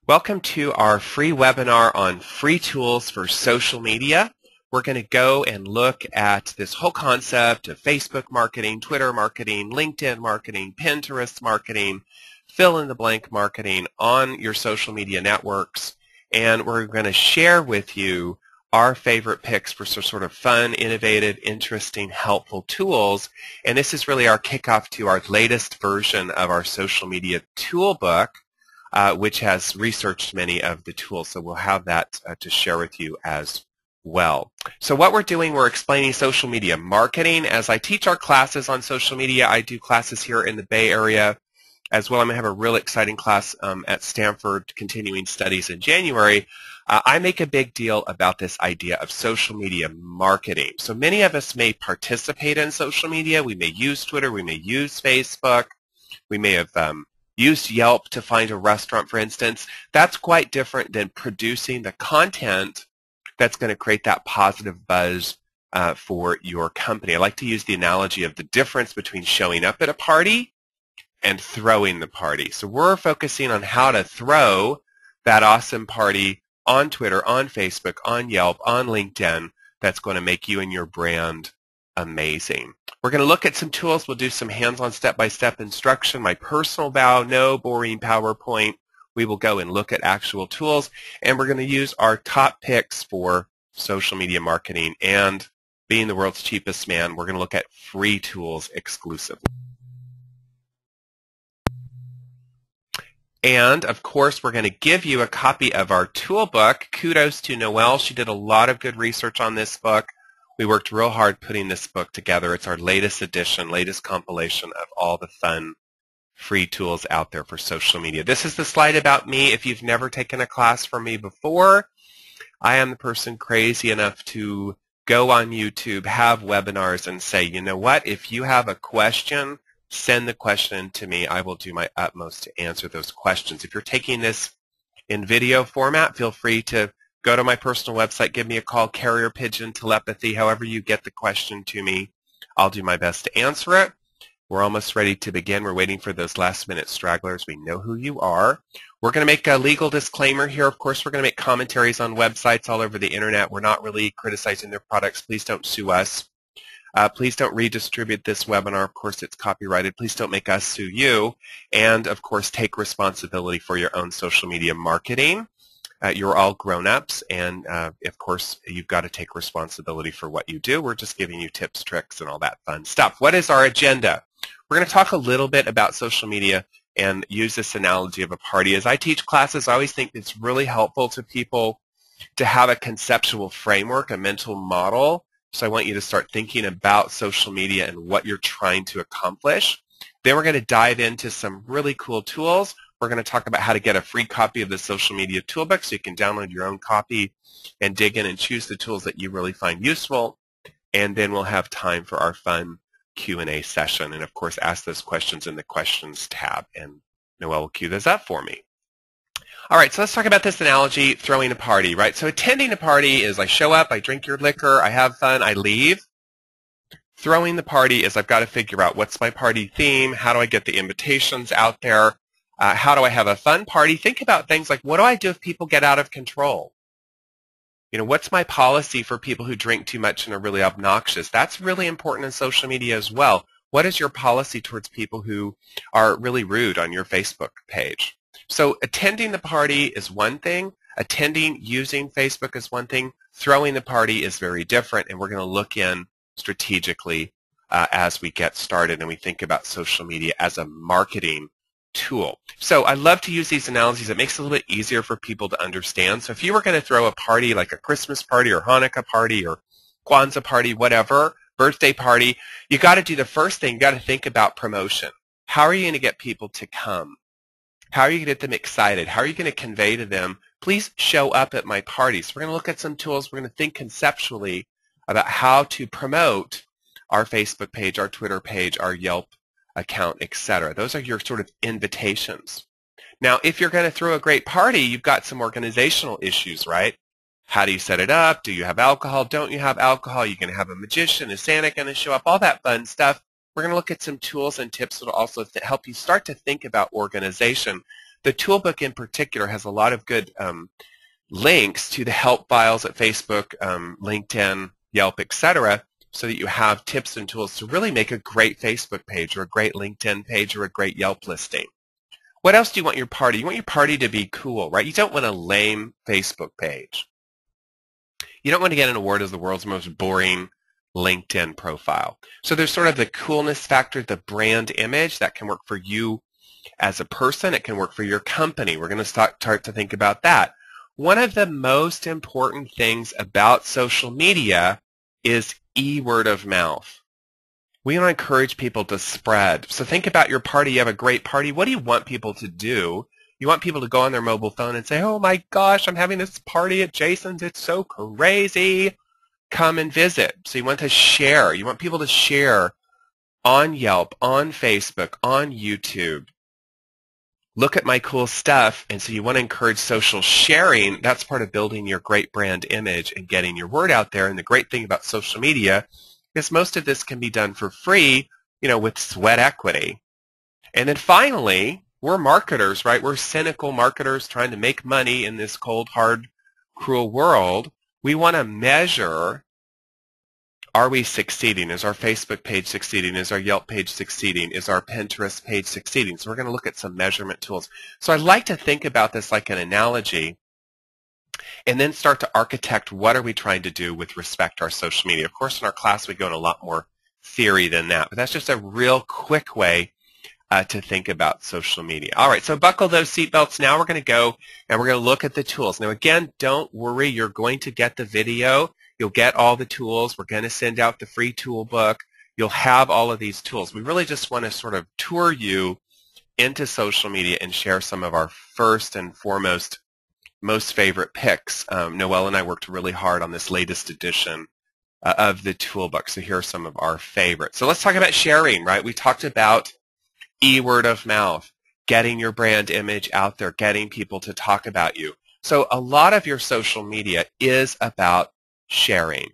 Welcome to our free webinar on free tools for social media. We're going to go and look at this whole concept of Facebook marketing, Twitter marketing, LinkedIn marketing, Pinterest marketing, fill-in-the-blank marketing on your social media networks. And we're going to share with you our favorite picks for some sort of fun, innovative, interesting, helpful tools. And this is really our kickoff to our latest version of our social media toolbook, which has researched many of the tools. So we'll have that to share with you as well. So what we're doing, we're explaining social media marketing. As I teach our classes on social media, I do classes here in the Bay Area as well. I'm going to have a real exciting class at Stanford Continuing Studies in January. I make a big deal about this idea of social media marketing. So many of us may participate in social media. We may use Twitter. We may use Facebook. We may have used Yelp to find a restaurant, for instance. That's quite different than producing the content that's going to create that positive buzz for your company. I like to use the analogy of the difference between showing up at a party and throwing the party. So we're focusing on how to throw that awesome party on Twitter, on Facebook, on Yelp, on LinkedIn that's going to make you and your brand amazing. We're going to look at some tools. We'll do some hands-on step-by-step instruction. My personal vow, no boring PowerPoint. We will go and look at actual tools, and we're going to use our top picks for social media marketing. And being the world's cheapest man, we're going to look at free tools exclusively. And, of course, we're going to give you a copy of our toolbook. Kudos to Noelle. She did a lot of good research on this book. We worked real hard putting this book together. It's our latest edition, latest compilation of all the fun free tools out there for social media. This is the slide about me. If you've never taken a class from me before, I am the person crazy enough to go on YouTube, have webinars, and say, you know what, if you have a question, send the question to me. I will do my utmost to answer those questions. If you're taking this in video format, feel free to go to my personal website, give me a call, carrier pigeon, telepathy, however you get the question to me. I'll do my best to answer it. We're almost ready to begin. We're waiting for those last-minute stragglers. We know who you are. We're going to make a legal disclaimer here. Of course, we're going to make commentaries on websites all over the Internet. We're not really criticizing their products. Please don't sue us. Please don't redistribute this webinar. Of course, it's copyrighted. Please don't make us sue you. And, of course, take responsibility for your own social media marketing. You're all grown-ups, and of course, you've got to take responsibility for what you do. We're just giving you tips, tricks, and all that fun stuff. What is our agenda? We're going to talk a little bit about social media and use this analogy of a party. As I teach classes, I always think it's really helpful to people to have a conceptual framework, a mental model. So I want you to start thinking about social media and what you're trying to accomplish. Then we're going to dive into some really cool tools. We're going to talk about how to get a free copy of the social media toolbook so you can download your own copy and dig in and choose the tools that you really find useful. And then we'll have time for our fun Q&A session. And, of course, ask those questions in the questions tab. And Noelle will cue those up for me. All right, so let's talk about this analogy, throwing a party, right? So attending a party is I show up, I drink your liquor, I have fun, I leave. Throwing the party is I've got to figure out what's my party theme, how do I get the invitations out there, how do I have a fun party? Think about things like, what do I do if people get out of control? You know, what's my policy for people who drink too much and are really obnoxious? That's really important in social media as well. What is your policy towards people who are really rude on your Facebook page? So attending the party is one thing. Attending, using Facebook is one thing. Throwing the party is very different, and we're going to look in strategically as we get started and we think about social media as a marketing tool. So I love to use these analogies. It makes it a little bit easier for people to understand. So if you were going to throw a party like a Christmas party or Hanukkah party or Kwanzaa party, whatever, birthday party, you got to do the first thing. You got to think about promotion. How are you going to get people to come? How are you going to get them excited? How are you going to convey to them, please show up at my parties? We're going to look at some tools. We're going to think conceptually about how to promote our Facebook page, our Twitter page, our Yelp account, etc. Those are your sort of invitations. Now, if you're going to throw a great party, you've got some organizational issues, right? How do you set it up? Do you have alcohol? Don't you have alcohol? You're going to have a magician? Is Santa going to show up? All that fun stuff. We're going to look at some tools and tips that will also help you start to think about organization. The toolbook in particular has a lot of good links to the help files at Facebook, LinkedIn, Yelp, etc., so that you have tips and tools to really make a great Facebook page or a great LinkedIn page or a great Yelp listing. What else do you want your party? You want your party to be cool, right? You don't want a lame Facebook page. You don't want to get an award as the world's most boring LinkedIn profile. So there's sort of the coolness factor, the brand image that can work for you as a person. It can work for your company. We're going to start to think about that. One of the most important things about social media is word of mouth. We want to encourage people to spread. So think about your party. You have a great party. What do you want people to do? You want people to go on their mobile phone and say, oh my gosh, I'm having this party at Jason's. It's so crazy. Come and visit. So you want to share. You want people to share on Yelp, on Facebook, on YouTube. Look at my cool stuff. And so you want to encourage social sharing. That's part of building your great brand image and getting your word out there. And the great thing about social media is most of this can be done for free, with sweat equity. And then finally, we're marketers, right? We're cynical marketers trying to make money in this cold, hard, cruel world. We want to measure, are we succeeding? Is our Facebook page succeeding? Is our Yelp page succeeding? Is our Pinterest page succeeding? So we're going to look at some measurement tools. So I like to think about this like an analogy and then start to architect what are we trying to do with respect to our social media. Of course, in our class, we go into a lot more theory than that, but that's just a real quick way to think about social media. All right, so buckle those seatbelts. Now we're going to go and we're going to look at the tools. Now, again, don't worry. You're going to get the video. You'll get all the tools. We're going to send out the free tool book. You'll have all of these tools. We really just want to sort of tour you into social media and share some of our first and foremost most favorite picks. Noelle and I worked really hard on this latest edition of the toolbook. So here are some of our favorites. So let's talk about sharing, right? We talked about word of mouth, getting your brand image out there, getting people to talk about you. So a lot of your social media is about sharing.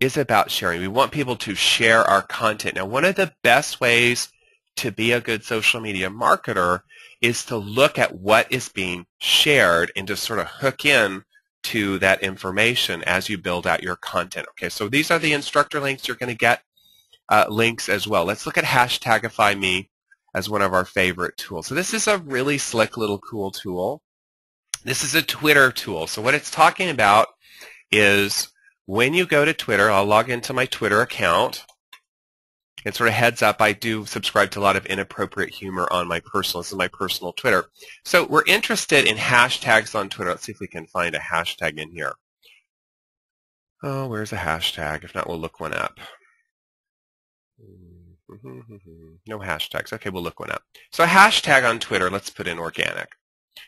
We want people to share our content. Now, one of the best ways to be a good social media marketer is to look at what is being shared and to sort of hook in to that information as you build out your content. Okay, so these are the instructor links. You're going to get links as well. Let's look at Hashtagify Me as one of our favorite tools. So this is a really slick little cool tool. This is a Twitter tool. So what it's talking about is when you go to Twitter, I'll log into my Twitter account. And sort of heads up, I do subscribe to a lot of inappropriate humor on my personal, this is my personal Twitter. So we're interested in hashtags on Twitter. Let's see if we can find a hashtag in here. Oh, where's a hashtag? If not, we'll look one up. No hashtags. Okay, we'll look one up. So a hashtag on Twitter, let's put in organic.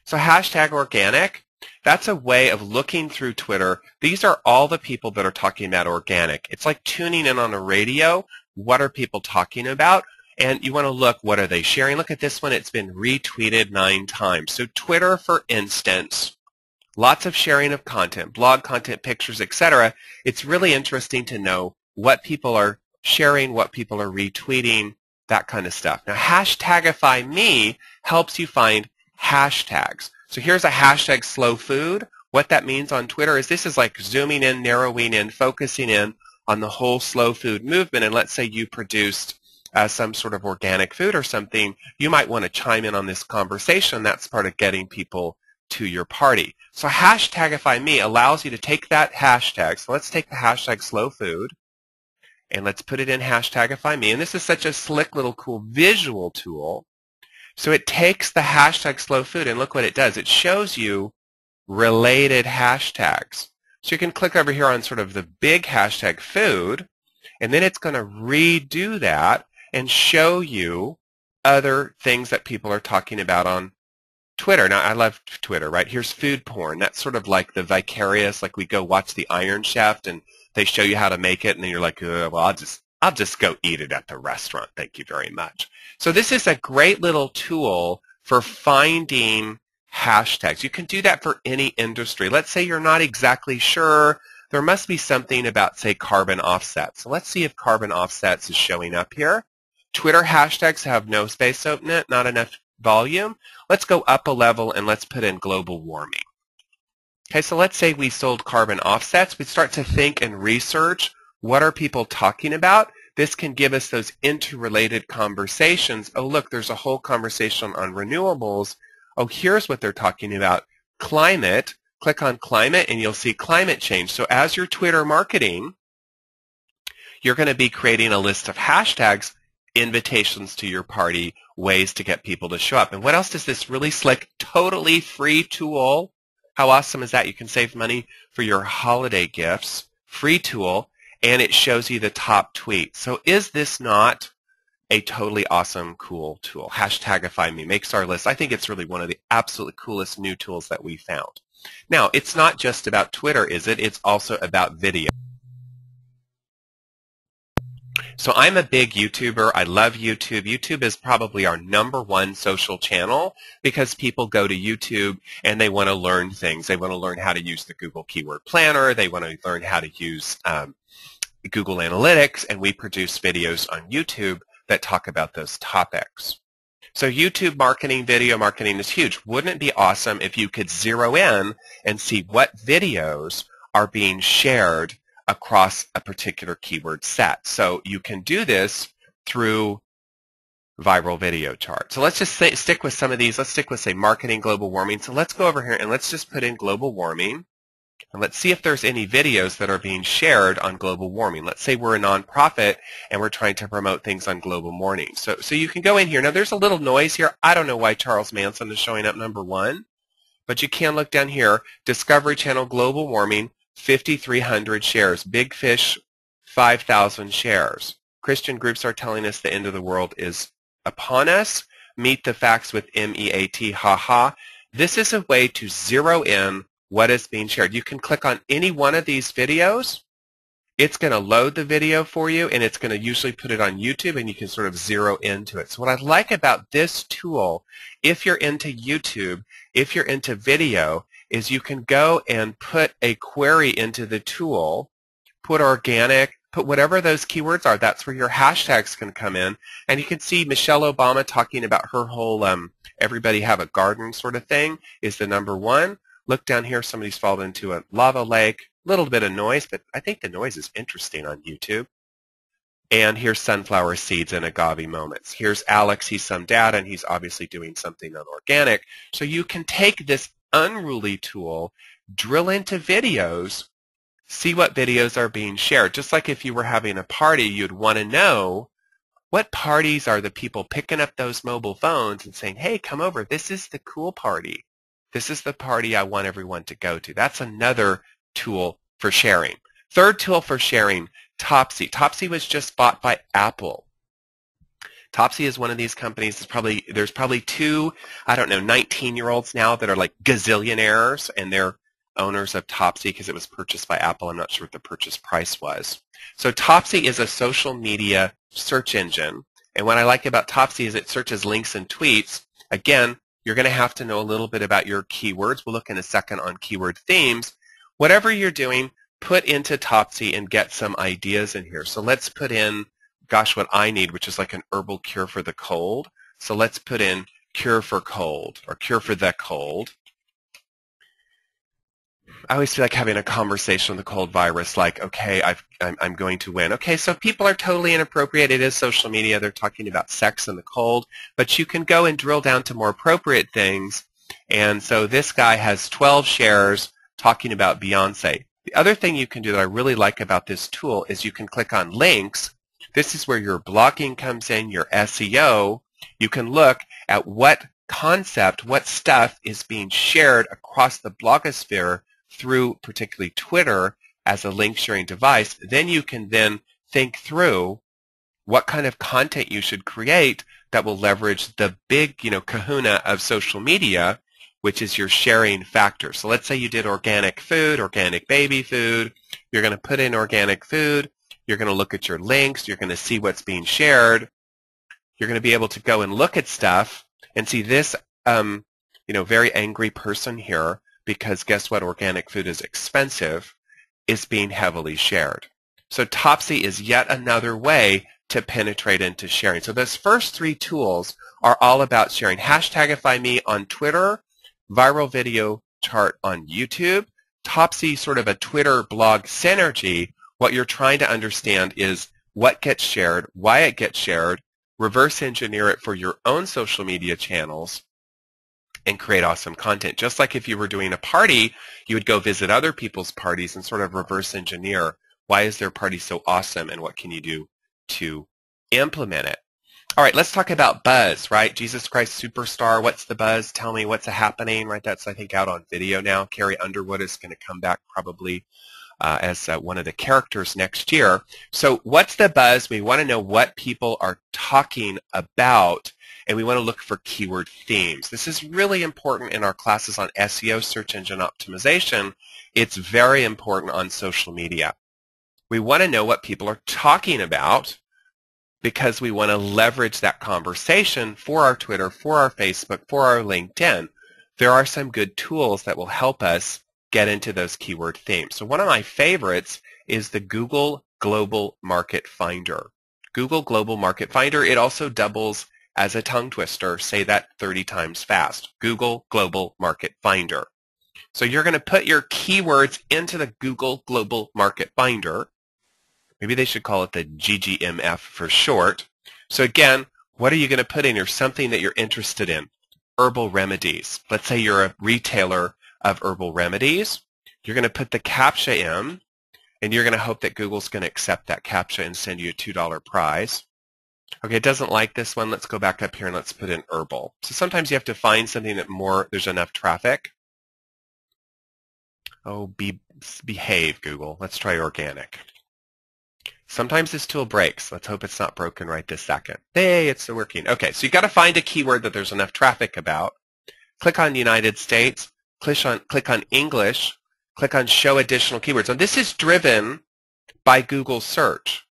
So hashtag organic, that's a way of looking through Twitter. These are all the people that are talking about organic. It's like tuning in on a radio. What are people talking about? And you want to look, what are they sharing? Look at this one. It's been retweeted 9 times. So Twitter, for instance, lots of sharing of content, blog content, pictures, etc. It's really interesting to know what people are sharing, what people are retweeting, that kind of stuff. Now, Hashtagify Me helps you find hashtags. So here's a hashtag slow food. What that means on Twitter is this is like zooming in, narrowing in, focusing in on the whole slow food movement. And let's say you produced some sort of organic food or something, you might want to chime in on this conversation. That's part of getting people to your party. So Hashtagify Me allows you to take that hashtag. So let's take the hashtag slow food and let's put it in Hashtagify Me. And this is such a slick little cool visual tool. So it takes the hashtag slow food and look what it does. It shows you related hashtags. So you can click over here on sort of the big hashtag food, and then it's going to redo that and show you other things that people are talking about on Twitter. Now, I love Twitter, right? Here's food porn. That's sort of like the vicarious, like we go watch the Iron Chef and they show you how to make it, and then you're like, well, I'll just go eat it at the restaurant. Thank you very much. So this is a great little tool for finding hashtags. You can do that for any industry. Let's say you're not exactly sure. There must be something about, say, carbon offsets. So let's see if carbon offsets is showing up here. Twitter hashtags have no space in it, not enough volume. Let's go up a level and let's put in global warming. Okay, so let's say we sold carbon offsets. We start to think and research, what are people talking about? This can give us those interrelated conversations. Oh, look, there's a whole conversation on renewables. Oh, here's what they're talking about. Climate. Click on climate and you'll see climate change. So as your Twitter marketing, you're going to be creating a list of hashtags, invitations to your party, ways to get people to show up. And what else does this really slick, totally free tool? How awesome is that? You can save money for your holiday gifts, free tool, and it shows you the top tweets. So is this not a totally awesome, cool tool? Hashtagify me, makes our list. I think it's really one of the absolutely coolest new tools that we found. Now, it's not just about Twitter, is it? It's also about video. So I'm a big YouTuber. I love YouTube. YouTube is probably our #1 social channel because people go to YouTube and they want to learn things. They want to learn how to use the Google Keyword Planner. They want to learn how to use Google Analytics, and we produce videos on YouTube that talk about those topics. So YouTube marketing, video marketing is huge. Wouldn't it be awesome if you could zero in and see what videos are being shared across a particular keyword set? So you can do this through viral video chart. So let's just stick with some of these. Let's stick with, say, marketing global warming. So let's go over here and let's just put in global warming. And let's see if there's any videos that are being shared on global warming. Let's say we're a nonprofit and we're trying to promote things on global warming. So you can go in here. Now there's a little noise here. I don't know why Charles Manson is showing up #1, but you can look down here. Discovery Channel global warming, 5,300 shares. Big Fish, 5,000 shares. Christian groups are telling us the end of the world is upon us. Meet the facts with MEAT, haha. This is a way to zero in what is being shared. You can click on any one of these videos. It's going to load the video for you, and it's going to usually put it on YouTube, and you can sort of zero into it. So what I like about this tool, if you're into YouTube, if you're into video, is you can go and put a query into the tool, put organic, put whatever those keywords are. That's where your hashtags can come in. And you can see Michelle Obama talking about her whole everybody have a garden sort of thing is the #1. Look down here, somebody's fallen into a lava lake. A little bit of noise, but I think the noise is interesting on YouTube. And here's sunflower seeds and agave moments. Here's Alex, he's some data, and he's obviously doing something on organic. So you can take this unruly tool, drill into videos, see what videos are being shared. Just like if you were having a party, you'd want to know what parties are the people picking up those mobile phones and saying, hey, come over, this is the cool party. This is the party I want everyone to go to. That's another tool for sharing. Third tool for sharing, Topsy. Topsy was just bought by Apple. Topsy is one of these companies. There's probably two, 19-year-olds now that are like gazillionaires, and they're owners of Topsy because it was purchased by Apple. I'm not sure what the purchase price was. So Topsy is a social media search engine. And what I like about Topsy is it searches links and tweets. Again, you're going to have to know a little bit about your keywords. We'll look in a second on keyword themes. Whatever you're doing, put into Topsy and get some ideas in here. So let's put in, gosh, what I need, which is like an herbal cure for the cold. So let's put in cure for cold or cure for the cold. I always feel like having a conversation with the cold virus, like, okay, I'm going to win. Okay, so people are totally inappropriate. It is social media. They're talking about sex and the cold, but you can go and drill down to more appropriate things. And so this guy has 12 shares talking about Beyonce. The other thing you can do that I really like about this tool is you can click on links. This is where your blogging comes in, your SEO. You can look at what concept, what stuff is being shared across the blogosphere through particularly Twitter as a link sharing device. Then you can then think through what kind of content you should create that will leverage the big, kahuna of social media, which is your sharing factor. So let's say you did organic food, organic baby food. You're going to put in organic food. You're going to look at your links. You're going to see what's being shared. You're going to be able to go and look at stuff and see this, very angry person here, because guess what? Organic food is expensive, is being heavily shared. So Topsy is yet another way to penetrate into sharing. So those first three tools are all about sharing. Hashtagify me on Twitter, viral video chart on YouTube, Topsy sort of a Twitter blog synergy. What you're trying to understand is what gets shared, why it gets shared, reverse engineer it for your own social media channels, and create awesome content. Just like if you were doing a party, you would go visit other people's parties and sort of reverse engineer why is their party so awesome and what can you do to implement it. All right, let's talk about buzz, right? Jesus Christ Superstar, what's the buzz? Tell me what's happening, right? That's, I think, out on video now. Carrie Underwood is going to come back probably as one of the characters next year. So what's the buzz? We want to know what people are talking about, and we want to look for keyword themes. This is really important in our classes on SEO, search engine optimization. It's very important on social media. We want to know what people are talking about because we want to leverage that conversation for our Twitter, for our Facebook, for our LinkedIn. There are some good tools that will help us get into those keyword themes. So one of my favorites is the Google Global Market Finder. Google Global Market Finder, it also doubles as a tongue twister. Say that 30 times fast. Google Global Market Finder. So you're going to put your keywords into the Google Global Market Finder. Maybe they should call it the GGMF for short. So again, what are you going to put in here? Something that you're interested in. Herbal remedies. Let's say you're a retailer of herbal remedies. You're going to put the CAPTCHA in, and you're going to hope that Google's going to accept that CAPTCHA and send you a $2 prize. Okay, it doesn't like this one. Let's go back up here and let's put in herbal. So sometimes you have to find something that there's enough traffic. Oh, behave, Google. Let's try organic. Sometimes this tool breaks. Let's hope it's not broken right this second. Hey, it's still working. Okay, so you've got to find a keyword that there's enough traffic about. Click on United States. Click on English. Click on Show Additional Keywords. And this is driven by Google Search.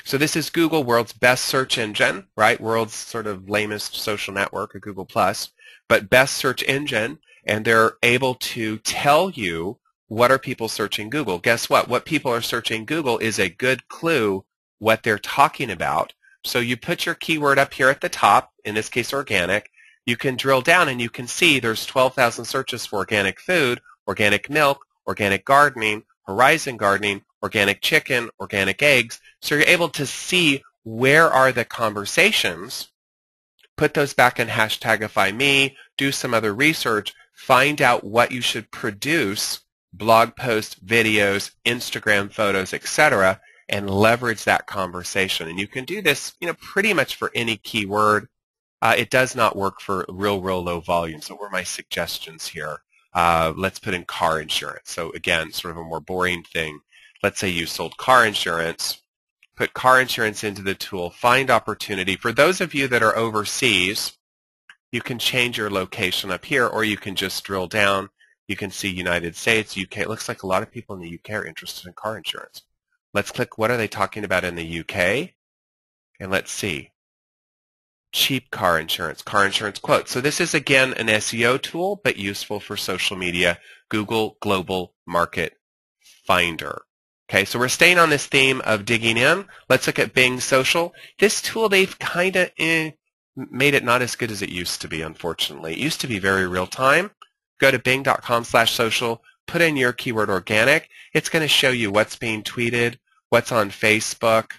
So this is Google, world's best search engine, right? World's sort of lamest social network, or Google+, but best search engine. And they're able to tell you what are people searching Google. Guess what? What people are searching Google is a good clue what they're talking about. So you put your keyword up here at the top, in this case organic. You can drill down and you can see there's 12,000 searches for organic food, organic milk, organic gardening, horizon gardening, organic chicken, organic eggs. So you're able to see where are the conversations, put those back in Hashtagify me, do some other research, find out what you should produce, blog posts, videos, Instagram photos, etc., and leverage that conversation. And you can do this, pretty much for any keyword. It does not work for real low volume. So what are my suggestions here? Let's put in car insurance. So again, sort of a more boring thing. Let's say you sold car insurance. Put car insurance into the tool. Find opportunity. For those of you that are overseas, you can change your location up here, or you can just drill down. You can see United States, UK. It looks like a lot of people in the UK are interested in car insurance. Let's click what are they talking about in the UK, and let's see. Cheap car insurance quotes. So this is, again, an SEO tool, but useful for social media. Google Global Market Finder. Okay, so we're staying on this theme of digging in. Let's look at Bing Social. This tool, they've kind of made it not as good as it used to be, unfortunately. It used to be very real time. Go to bing.com/social, put in your keyword organic. It's going to show you what's being tweeted, what's on Facebook,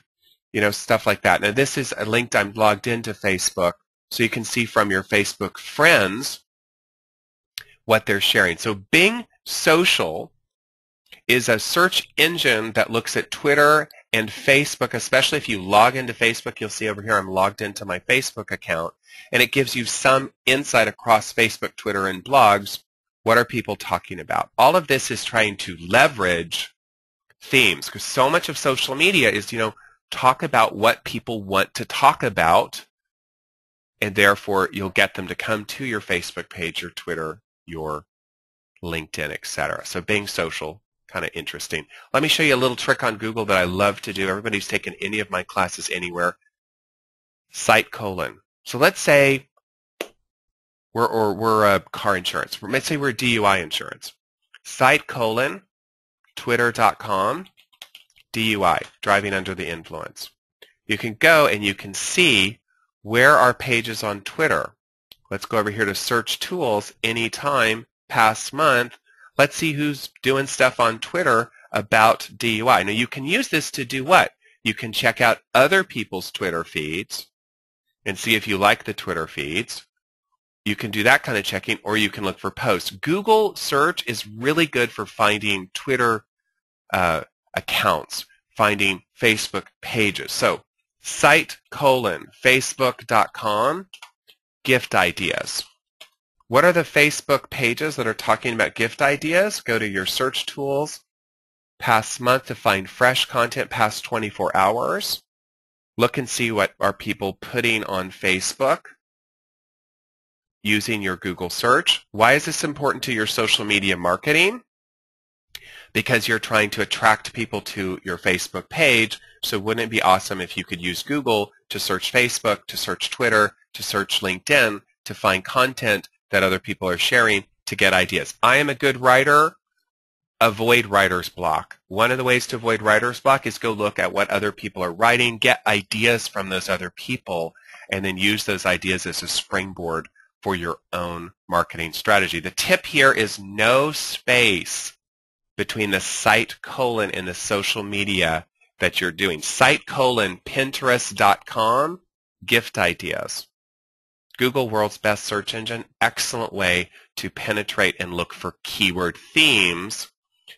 stuff like that. Now this is a link. I'm logged into Facebook, so you can see from your Facebook friends what they're sharing. So Bing Social is a search engine that looks at Twitter and Facebook, especially if you log into Facebook. You'll see over here I'm logged into my Facebook account, and it gives you some insight across Facebook, Twitter, and blogs. What are people talking about? All of this is trying to leverage themes, because so much of social media is, talk about what people want to talk about, and therefore you'll get them to come to your Facebook page, your Twitter, your LinkedIn, etc. So Bing Social, kind of interesting. Let me show you a little trick on Google that I love to do. Everybody who's taken any of my classes anywhere, site colon. So let's say we're car insurance. Let's say we're DUI insurance. Site colon, twitter.com, DUI, driving under the influence. You can go and you can see where are pages on Twitter. Let's go over here to search tools, anytime, past month. Let's see who's doing stuff on Twitter about DUI. Now you can use this to do what? You can check out other people's Twitter feeds and see if you like the Twitter feeds. You can do that kind of checking, or you can look for posts. Google search is really good for finding Twitter accounts, finding Facebook pages. So site:facebook.com, gift ideas. What are the Facebook pages that are talking about gift ideas? Go to your search tools, past month to find fresh content past 24 hours. Look and see what are people putting on Facebook using your Google search. Why is this important to your social media marketing? Because you're trying to attract people to your Facebook page. So wouldn't it be awesome if you could use Google to search Facebook, to search Twitter, to search LinkedIn, to find content that other people are sharing to get ideas? I am a good writer. Avoid writer's block. One of the ways to avoid writer's block is go look at what other people are writing, get ideas from those other people, and then use those ideas as a springboard for your own marketing strategy. The tip here is no space between the site : and the social media that you're doing. Site : Pinterest.com, gift ideas. Google, world's best search engine, excellent way to penetrate and look for keyword themes.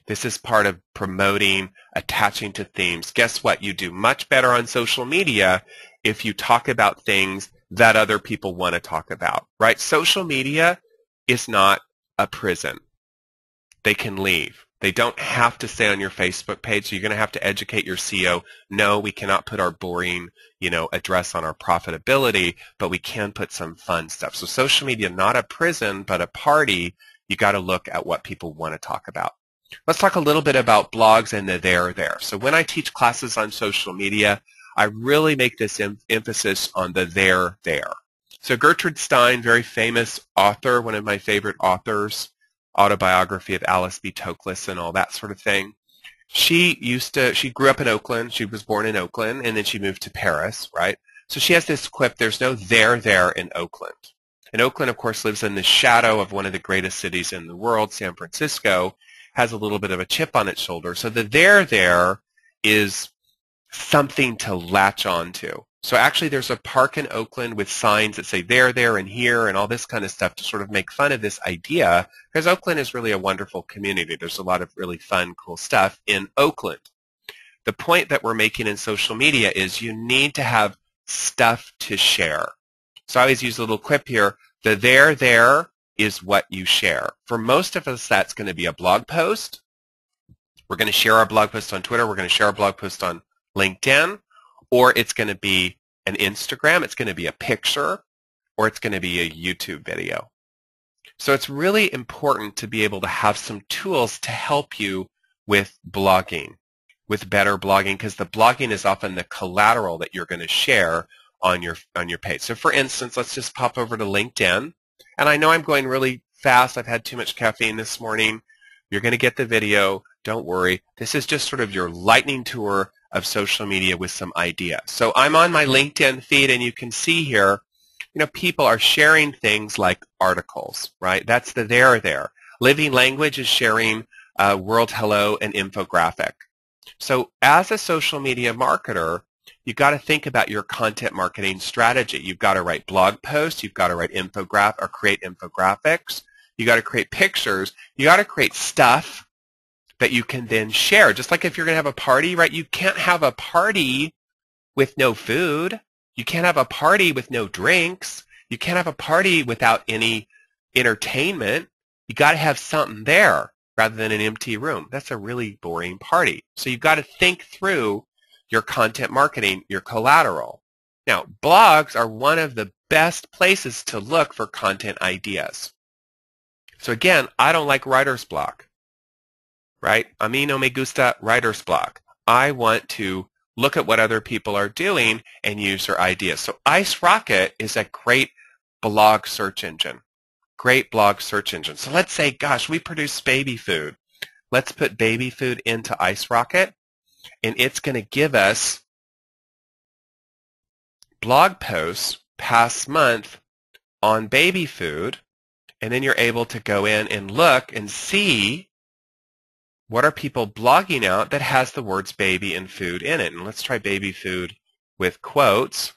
This is part of promoting, attaching to themes. Guess what? You do much better on social media if you talk about things that other people want to talk about, right? Social media is not a prison. They can leave. They don't have to stay on your Facebook page, so you're going to have to educate your CEO. No, we cannot put our boring, address on our profitability, but we can put some fun stuff. So social media, not a prison, but a party. You got to look at what people want to talk about. Let's talk a little bit about blogs and the there. So when I teach classes on social media, I really make this emphasis on the there. So Gertrude Stein, very famous author, one of my favorite authors, autobiography of Alice B. Toklas and all that sort of thing. She grew up in Oakland. She was born in Oakland, and then she moved to Paris, right? So she has this quip, there's no there in Oakland. And Oakland, of course, lives in the shadow of one of the greatest cities in the world, San Francisco, has a little bit of a chip on its shoulder. So the there is something to latch on to. So actually there's a park in Oakland with signs that say there, and here, and all this kind of stuff to sort of make fun of this idea, because Oakland is really a wonderful community. There's a lot of really fun, cool stuff in Oakland. The point that we're making in social media is you need to have stuff to share. So I always use a little quip here. The there is what you share. For most of us, that's going to be a blog post. We're going to share our blog post on Twitter. We're going to share our blog post on LinkedIn, or it's going to be an Instagram. It's going to be a picture, or it's going to be a YouTube video. So it's really important to be able to have some tools to help you with blogging, with better blogging, because the blogging is often the collateral that you're going to share on your page. So for instance, let's just pop over to LinkedIn. And I know I'm going really fast. I've had too much caffeine this morning. You're going to get the video. Don't worry. This is just sort of your lightning tour of social media with some ideas. So I'm on my LinkedIn feed, and you can see here, people are sharing things like articles, right? That's the there. Living Language is sharing World Hello and infographic. So as a social media marketer, you've got to think about your content marketing strategy. You've got to write blog posts. You've got to write create infographics. You got to create pictures. You got to create stuff that you can then share. Just like if you're going to have a party, right? You can't have a party with no food. You can't have a party with no drinks. You can't have a party without any entertainment. You got to have something there rather than an empty room. That's a really boring party. So you've got to think through your content marketing, your collateral. Now, blogs are one of the best places to look for content ideas. So again, I don't like writer's block, right? A mí no me gusta writer's block. I want to look at what other people are doing and use their ideas. So IceRocket is a great blog search engine. Great blog search engine. So let's say, gosh, we produce baby food. Let's put baby food into IceRocket, and it's going to give us blog posts past month on baby food, and then you're able to go in and look and see what are people blogging out that has the words baby and food in it. And let's try baby food with quotes.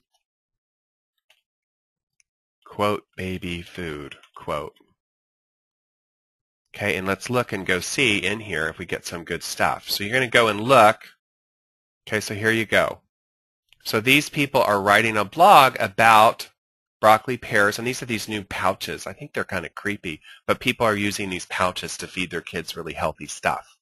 Quote, baby food, quote. Okay, and let's look and go see in here if we get some good stuff. So you're going to go and look. Okay, so here you go. So these people are writing a blog about broccoli, pears, and these are these new pouches. I think they're kind of creepy, but people are using these pouches to feed their kids really healthy stuff.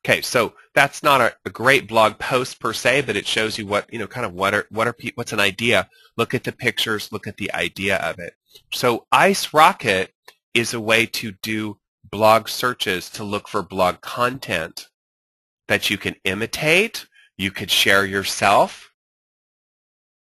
Okay, so that's not a great blog post per se, but it shows you what, kind of what's an idea. Look at the pictures, look at the idea of it. So Ice Rocket is a way to do blog searches to look for blog content that you can imitate, you could share yourself.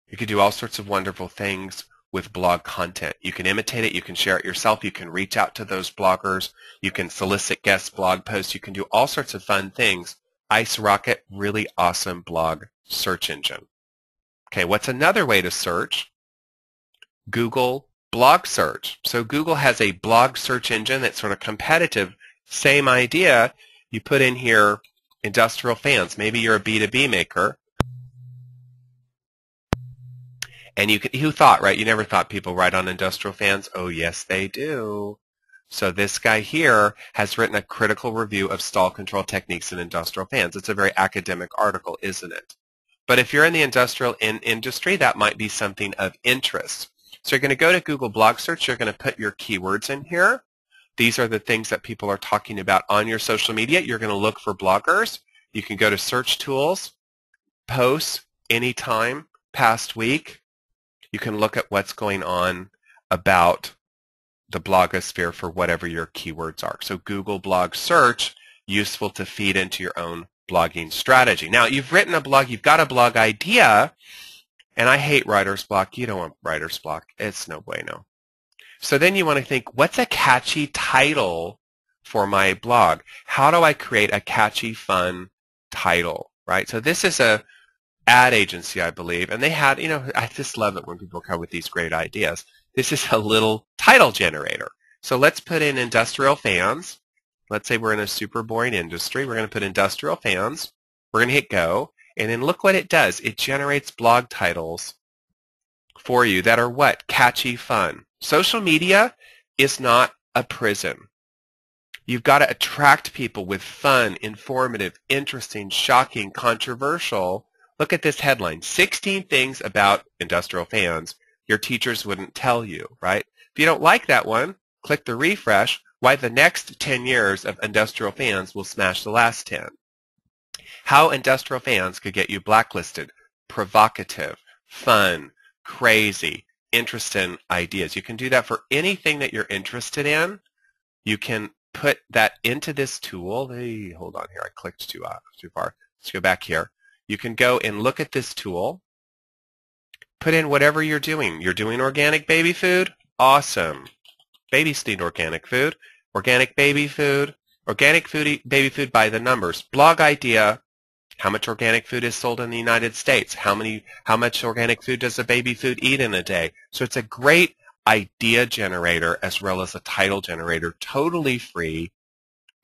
You could do all sorts of wonderful things with blog content. You can imitate it, you can share it yourself, you can reach out to those bloggers, you can solicit guest blog posts, you can do all sorts of fun things. Ice Rocket, really awesome blog search engine. Okay, what's another way to search? Google blog search. So Google has a blog search engine that's sort of competitive. Same idea. You put in here industrial fans. Maybe you're a B2B maker. And who thought, right? You never thought people write on industrial fans. Oh, yes, they do. So this guy here has written a critical review of stall control techniques in industrial fans. It's a very academic article, isn't it? But if you're in the industrial industry, that might be something of interest. So you're going to go to Google Blog Search. You're going to put your keywords in here. These are the things that people are talking about on your social media. You're going to look for bloggers. You can go to Search Tools, Posts, Anytime, Past Week. You can look at what's going on about the blogosphere for whatever your keywords are. So Google Blog Search, useful to feed into your own blogging strategy. Now, you've written a blog, you've got a blog idea, and I hate writer's block. You don't want writer's block. It's no bueno. So then you want to think, what's a catchy title for my blog? How do I create a catchy, fun title, right? So this is a ad agency, I believe, and they had, I just love it when people come with these great ideas. This is a little title generator. So let's put in industrial fans. Let's say we're in a super boring industry. We're going to put industrial fans. We're going to hit go, and then look what it does. It generates blog titles for you that are what? Catchy, fun. Social media is not a prison. You've got to attract people with fun, informative, interesting, shocking, controversial. Look at this headline, 16 things about industrial fans your teachers wouldn't tell you, right? If you don't like that one, click the refresh. Why the next 10 years of industrial fans will smash the last 10. How industrial fans could get you blacklisted. Provocative, fun, crazy, interesting ideas. You can do that for anything that you're interested in. You can put that into this tool. Hey, hold on here. I clicked too far. Let's go back here. You can go and look at this tool, put in whatever you're doing. You're doing organic baby food? Awesome. Babies need organic food. Organic baby food. Organic food, baby food by the numbers. Blog idea. How much organic food is sold in the United States? How much organic food does a baby food eat in a day? So it's a great idea generator as well as a title generator, totally free.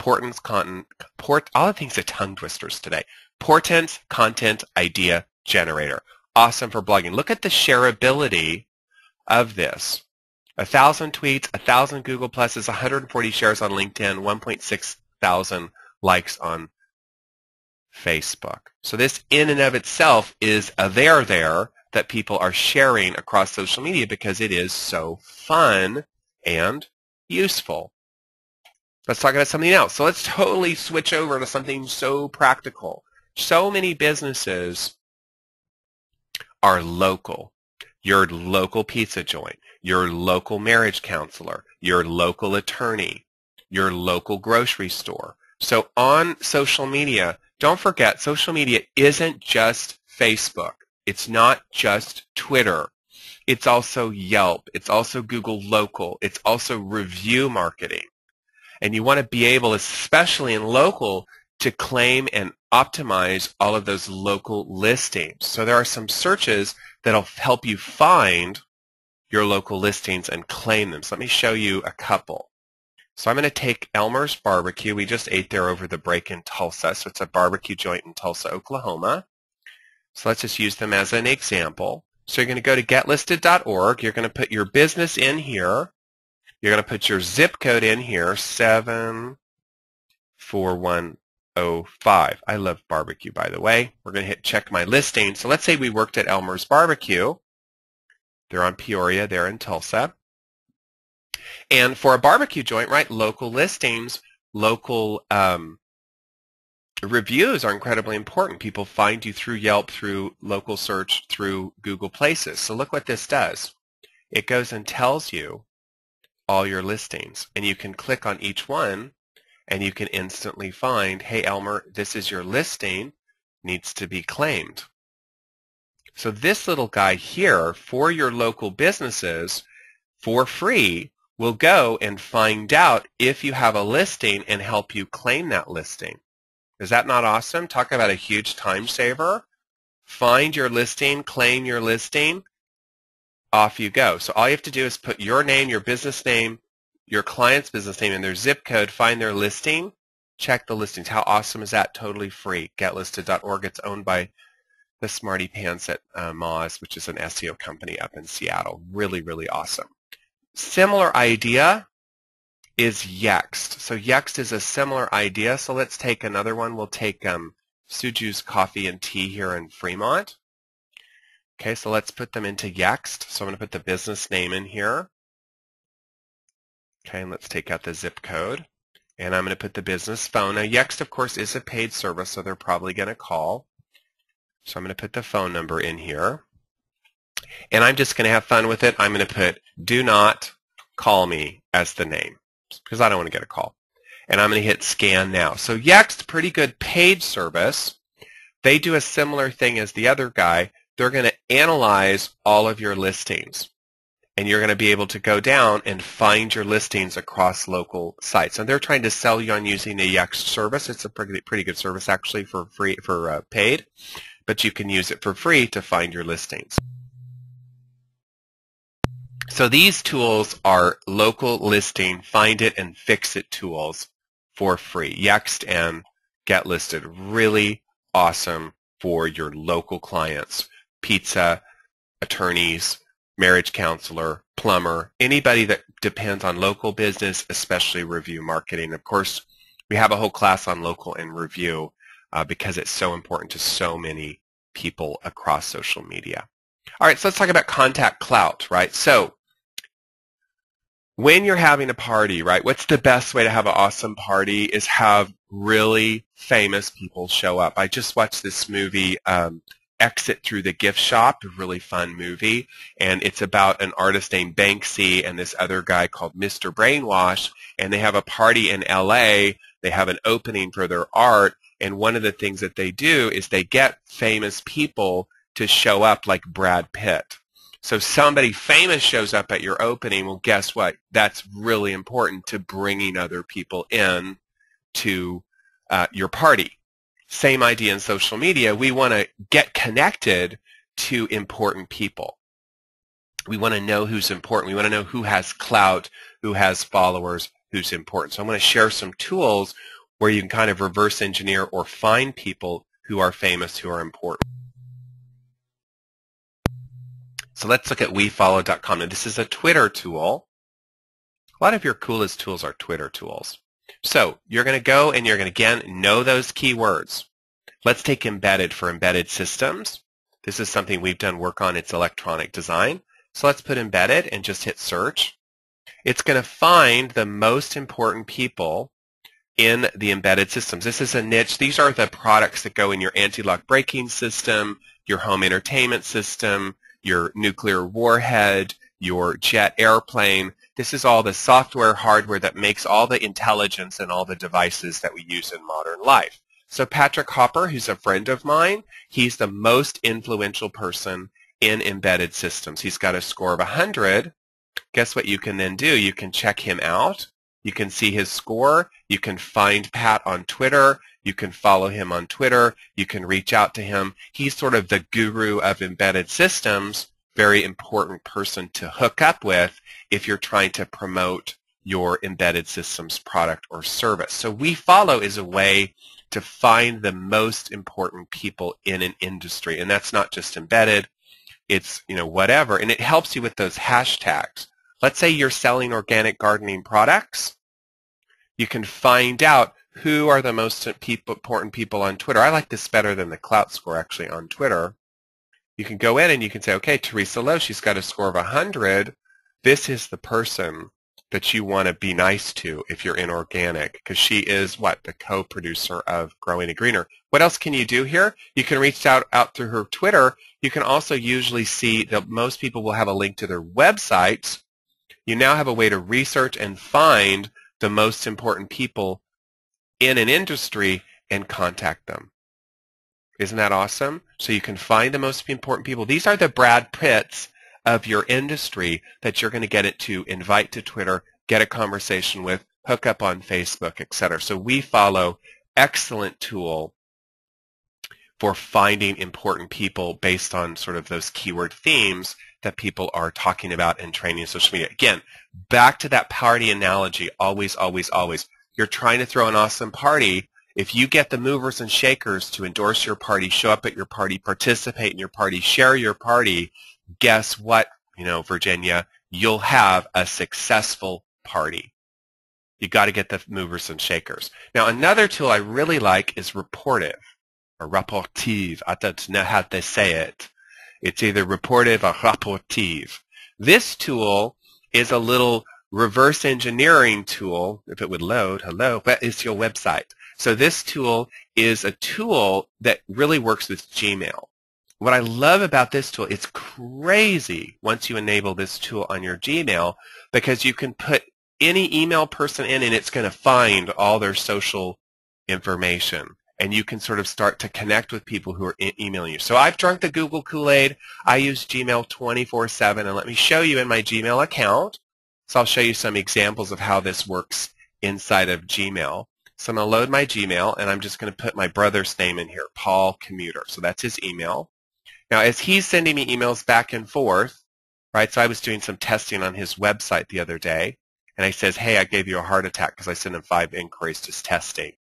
All the things are tongue twisters today. Portent content idea generator. Awesome for blogging. Look at the shareability of this. 1,000 tweets, 1,000 Google Pluses, 140 shares on LinkedIn, 1.6 thousand likes on Facebook. So this in and of itself is a there that people are sharing across social media because it is so fun and useful. Let's talk about something else. So let's totally switch over to something so practical. So many businesses are local. Your local pizza joint, your local marriage counselor, your local attorney, your local grocery store. So on social media, don't forget, social media isn't just Facebook. It's not just Twitter. It's also Yelp. It's also Google Local. It's also review marketing. And you want to be able, especially in local, to claim and optimize all of those local listings. So there are some searches that'll help you find your local listings and claim them. So let me show you a couple. So I'm going to take Elmer's Barbecue. We just ate there over the break in Tulsa. So it's a barbecue joint in Tulsa, Oklahoma. So let's just use them as an example. So you're going to go to getlisted.org. You're going to put your business in here. You're going to put your zip code in here, 74105. I love barbecue, by the way. We're going to hit check my listing. So let's say we worked at Elmer's Barbecue. They're on Peoria. They're in Tulsa. And for a barbecue joint, right, local listings, local reviews are incredibly important. People find you through Yelp, through local search, through Google Places. So look what this does. It goes and tells you all your listings, and you can click on each one, and you can instantly find, hey, Elmer, this is your listing, needs to be claimed. So this little guy here, for your local businesses, for free, will go and find out if you have a listing and help you claim that listing. Is that not awesome? Talk about a huge time saver. Find your listing, claim your listing, off you go. So all you have to do is put your name, your business name, your client's business name, and their zip code, find their listing, check the listings. How awesome is that? Totally free. Getlisted.org. It's owned by the Smarty Pants at Moz, which is an SEO company up in Seattle. Really, really awesome. Similar idea is Yext. So Yext is a similar idea. So let's take another one. We'll take Suju's Coffee and Tea here in Fremont. Okay, so let's put them into Yext. So I'm going to put the business name in here. Okay, and let's take out the zip code. And I'm going to put the business phone. Now, Yext, of course, is a paid service, so they're probably going to call. So I'm going to put the phone number in here. And I'm just going to have fun with it. I'm going to put do not call me as the name because I don't want to get a call. And I'm going to hit scan now. So Yext, pretty good paid service. They do a similar thing as the other guy. They're going to analyze all of your listings. And you're going to be able to go down and find your listings across local sites. And they're trying to sell you on using a Yext service. It's a pretty good service actually for free, for paid. But you can use it for free to find your listings. So these tools are local listing, find it and fix it tools for free. Yext and Get Listed, really awesome for your local clients. Pizza, attorneys, marriage counselor, plumber, anybody that depends on local business, especially review marketing. Of course, we have a whole class on local and review because it's so important to so many people across social media. All right, so let's talk about contact clout, right? So when you're having a party, right, what's the best way to have an awesome party is have really famous people show up. I just watched this movie, Exit Through the Gift Shop, a really fun movie, and it's about an artist named Banksy and this other guy called Mr. Brainwash, and they have a party in LA. They have an opening for their art, and one of the things that they do is they get famous people to show up like Brad Pitt. So somebody famous shows up at your opening, well, guess what? That's really important to bringing other people in to your party. Same idea in social media. We want to get connected to important people. We want to know who's important. We want to know who has clout, who has followers, who's important. So I'm going to share some tools where you can kind of reverse engineer or find people who are famous, who are important. So let's look at wefollow.com. Now this is a Twitter tool. A lot of your coolest tools are Twitter tools. So you're going to go and you're going to, again, know those keywords. Let's take embedded for embedded systems. This is something we've done work on. It's electronic design. So let's put embedded and just hit search. It's going to find the most important people in the embedded systems. This is a niche. These are the products that go in your anti-lock braking system, your home entertainment system, your nuclear warhead, your jet airplane. This is all the software, hardware that makes all the intelligence and all the devices that we use in modern life. So Patrick Hopper, who's a friend of mine, he's the most influential person in embedded systems. He's got a score of 100. Guess what you can then do? You can check him out. You can see his score. You can find Pat on Twitter. You can follow him on Twitter. You can reach out to him. He's sort of the guru of embedded systems, very important person to hook up with if you're trying to promote your embedded systems product or service. So WeFollow is a way to find the most important people in an industry, and that's not just embedded. It's, whatever, and it helps you with those hashtags. Let's say you're selling organic gardening products. You can find out who are the most important people on Twitter. I like this better than the clout score actually on Twitter. You can go in and you can say, okay, Teresa Lowe, she's got a score of 100. This is the person that you want to be nice to if you're in organic, because she is the co-producer of Growing It Greener. What else can you do here? You can reach out through her Twitter. You can also usually see that most people will have a link to their websites. You now have a way to research and find the most important people in an industry and contact them. Isn't that awesome? So you can find the most important people. These are the Brad Pitts of your industry that you're going to get it to invite to Twitter, get a conversation with, hook up on Facebook, etc. So WeFollow, excellent tool for finding important people based on sort of those keyword themes that people are talking about and training in social media. Again, back to that party analogy, always, always, always. You're trying to throw an awesome party. If you get the movers and shakers to endorse your party, show up at your party, participate in your party, share your party, guess what, Virginia, you'll have a successful party. You got to get the movers and shakers. Now, another tool I really like is Rapportive or Rapportive. I don't know how to say it. It's either Rapportive or Rapportive. This tool is a little reverse engineering tool. If it would load, hello, what is your website? So this tool is a tool that really works with Gmail. What I love about this tool, it's crazy once you enable this tool on your Gmail, because you can put any email person in and it's going to find all their social information. And you can sort of start to connect with people who are emailing you. So I've drunk the Google Kool-Aid. I use Gmail 24/7. And let me show you in my Gmail account. So I'll show you some examples of how this works inside of Gmail. So I'm going to load my Gmail, and I'm just going to put my brother's name in here, Paul Commuter. So that's his email. Now, as he's sending me emails back and forth, right, so I was doing some testing on his website the other day, and he says, hey, I gave you a heart attack because I sent him 5 inquiries just testing.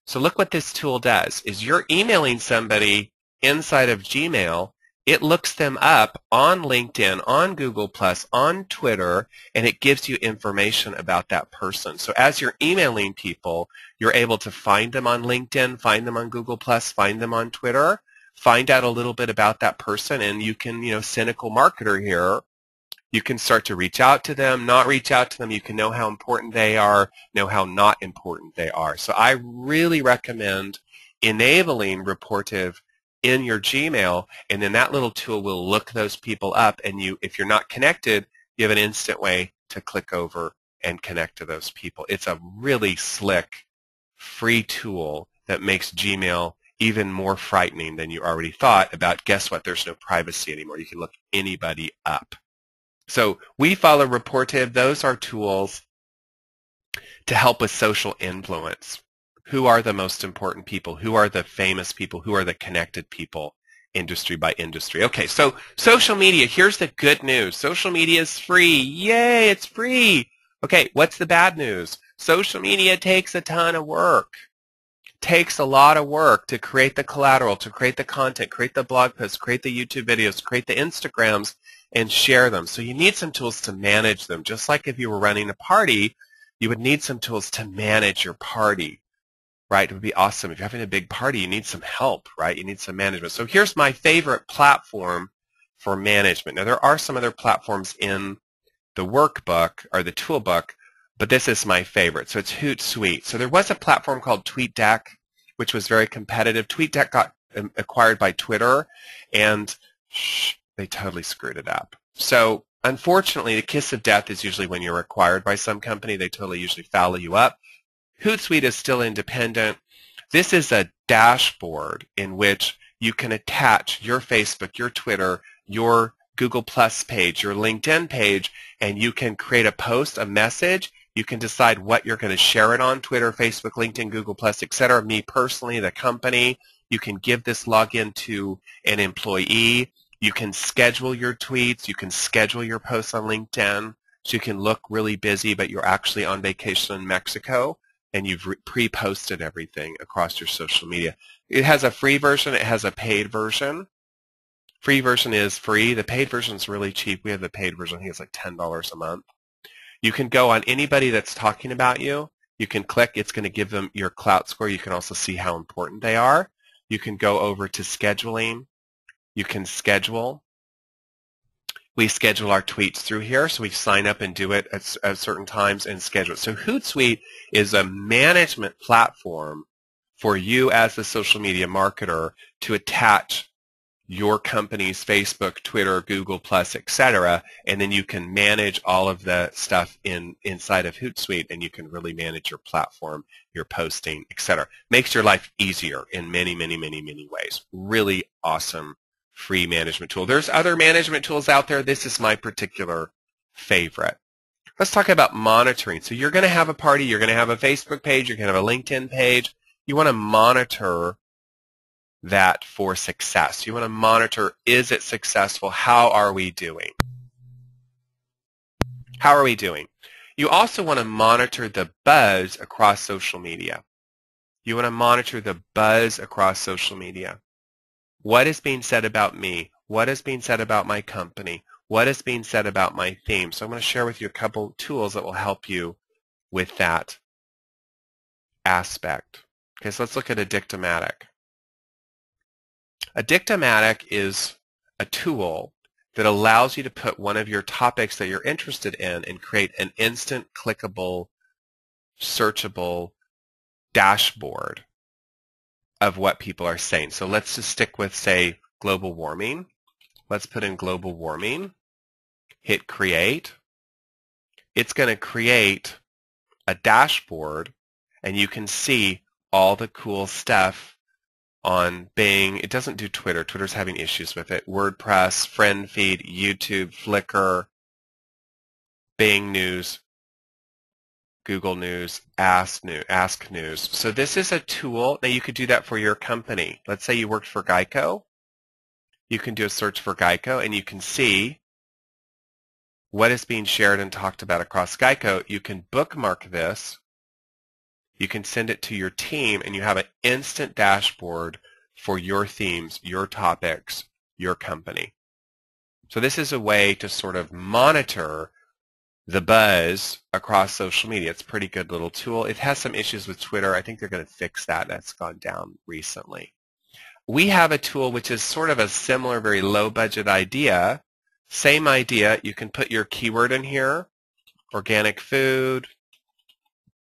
So look what this tool does, is you're emailing somebody inside of Gmail, it looks them up on LinkedIn, on Google+, on Twitter, and it gives you information about that person. So as you're emailing people, you're able to find them on LinkedIn, find them on Google+, find them on Twitter, find out a little bit about that person, and you can, cynical marketer here, you can start to reach out to them, not reach out to them. You can know how important they are, know how not important they are. So I really recommend enabling Rapportive in your Gmail, and then that little tool will look those people up, and if you're not connected, you have an instant way to click over and connect to those people. It's a really slick, free tool that makes Gmail even more frightening than you already thought about. Guess what? There's no privacy anymore. You can look anybody up. So WeFollow, Rapportive, those are tools to help with social influence. Who are the most important people? Who are the famous people? Who are the connected people, industry by industry? Okay, so social media, here's the good news. Social media is free. Yay, it's free. Okay, what's the bad news? Social media takes a ton of work. Takes a lot of work to create the collateral, to create the content, create the blog posts, create the YouTube videos, create the Instagrams, and share them. So you need some tools to manage them. Just like if you were running a party, you would need some tools to manage your party, right? It would be awesome. If you're having a big party, you need some help, right? You need some management. So here's my favorite platform for management. Now, there are some other platforms in the workbook or the toolbook, but this is my favorite. So it's HootSuite. So there was a platform called TweetDeck, which was very competitive. TweetDeck got acquired by Twitter, and they totally screwed it up. So unfortunately, the kiss of death is usually when you're acquired by some company. They totally usually foul you up. HootSuite is still independent. This is a dashboard in which you can attach your Facebook, your Twitter, your Google Plus page, your LinkedIn page, and you can create a post, a message. You can decide what you're going to share it on, Twitter, Facebook, LinkedIn, Google+, etc. Me personally, the company. You can give this login to an employee. You can schedule your tweets. You can schedule your posts on LinkedIn. So you can look really busy, but you're actually on vacation in Mexico, and you've pre-posted everything across your social media. It has a free version. It has a paid version. Free version is free. The paid version is really cheap. We have the paid version. I think it's like $10 a month. You can go on anybody that's talking about you. You can click. It's going to give them your clout score. You can also see how important they are. You can go over to scheduling. You can schedule. We schedule our tweets through here, so we sign up and do it at certain times and schedule it. So HootSuite is a management platform for you as a social media marketer to attach your company's Facebook, Twitter, Google+, etc., and then you can manage all of the stuff inside of HootSuite, and you can really manage your platform, your posting, etc. Makes your life easier in many, many, many, many ways. Really awesome free management tool. There's other management tools out there. This is my particular favorite. Let's talk about monitoring. So you're going to have a party. You're going to have a Facebook page. You're going to have a LinkedIn page. You want to monitor that for success. You want to monitor, is it successful? How are we doing? How are we doing? You also want to monitor the buzz across social media. You want to monitor the buzz across social media. What is being said about me? What is being said about my company? What is being said about my theme? So I'm going to share with you a couple tools that will help you with that aspect. Okay, so let's look at Addictomatic. Addictomatic is a tool that allows you to put one of your topics that you're interested in and create an instant clickable, searchable dashboard of what people are saying. So let's just stick with, say, global warming. Let's put in global warming. Hit create. It's going to create a dashboard, and you can see all the cool stuff on Bing. It doesn't do Twitter. Twitter's having issues with it. WordPress, Friend Feed, YouTube, Flickr, Bing News, Google News, Ask News. So this is a tool. Now you could do that for your company. Let's say you worked for Geico. You can do a search for Geico, and you can see what is being shared and talked about across Geico. You can bookmark this. You can send it to your team, and you have an instant dashboard for your themes, your topics, your company. So this is a way to sort of monitor the buzz across social media. It's a pretty good little tool. It has some issues with Twitter. I think they're going to fix that. That's gone down recently. We have a tool which is sort of a similar, very low-budget idea. Same idea. You can put your keyword in here, organic food,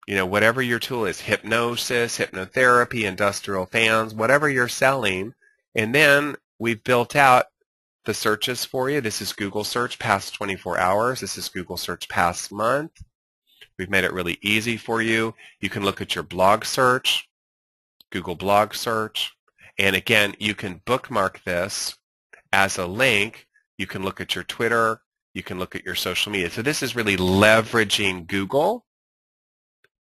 whatever your tool is, hypnosis, hypnotherapy, industrial fans, whatever you're selling. And then we've built out the searches for you. This is Google search past 24 hours. This is Google search past month. We've made it really easy for you. You can look at your blog search, Google blog search. And again, you can bookmark this as a link. You can look at your Twitter. You can look at your social media. So this is really leveraging Google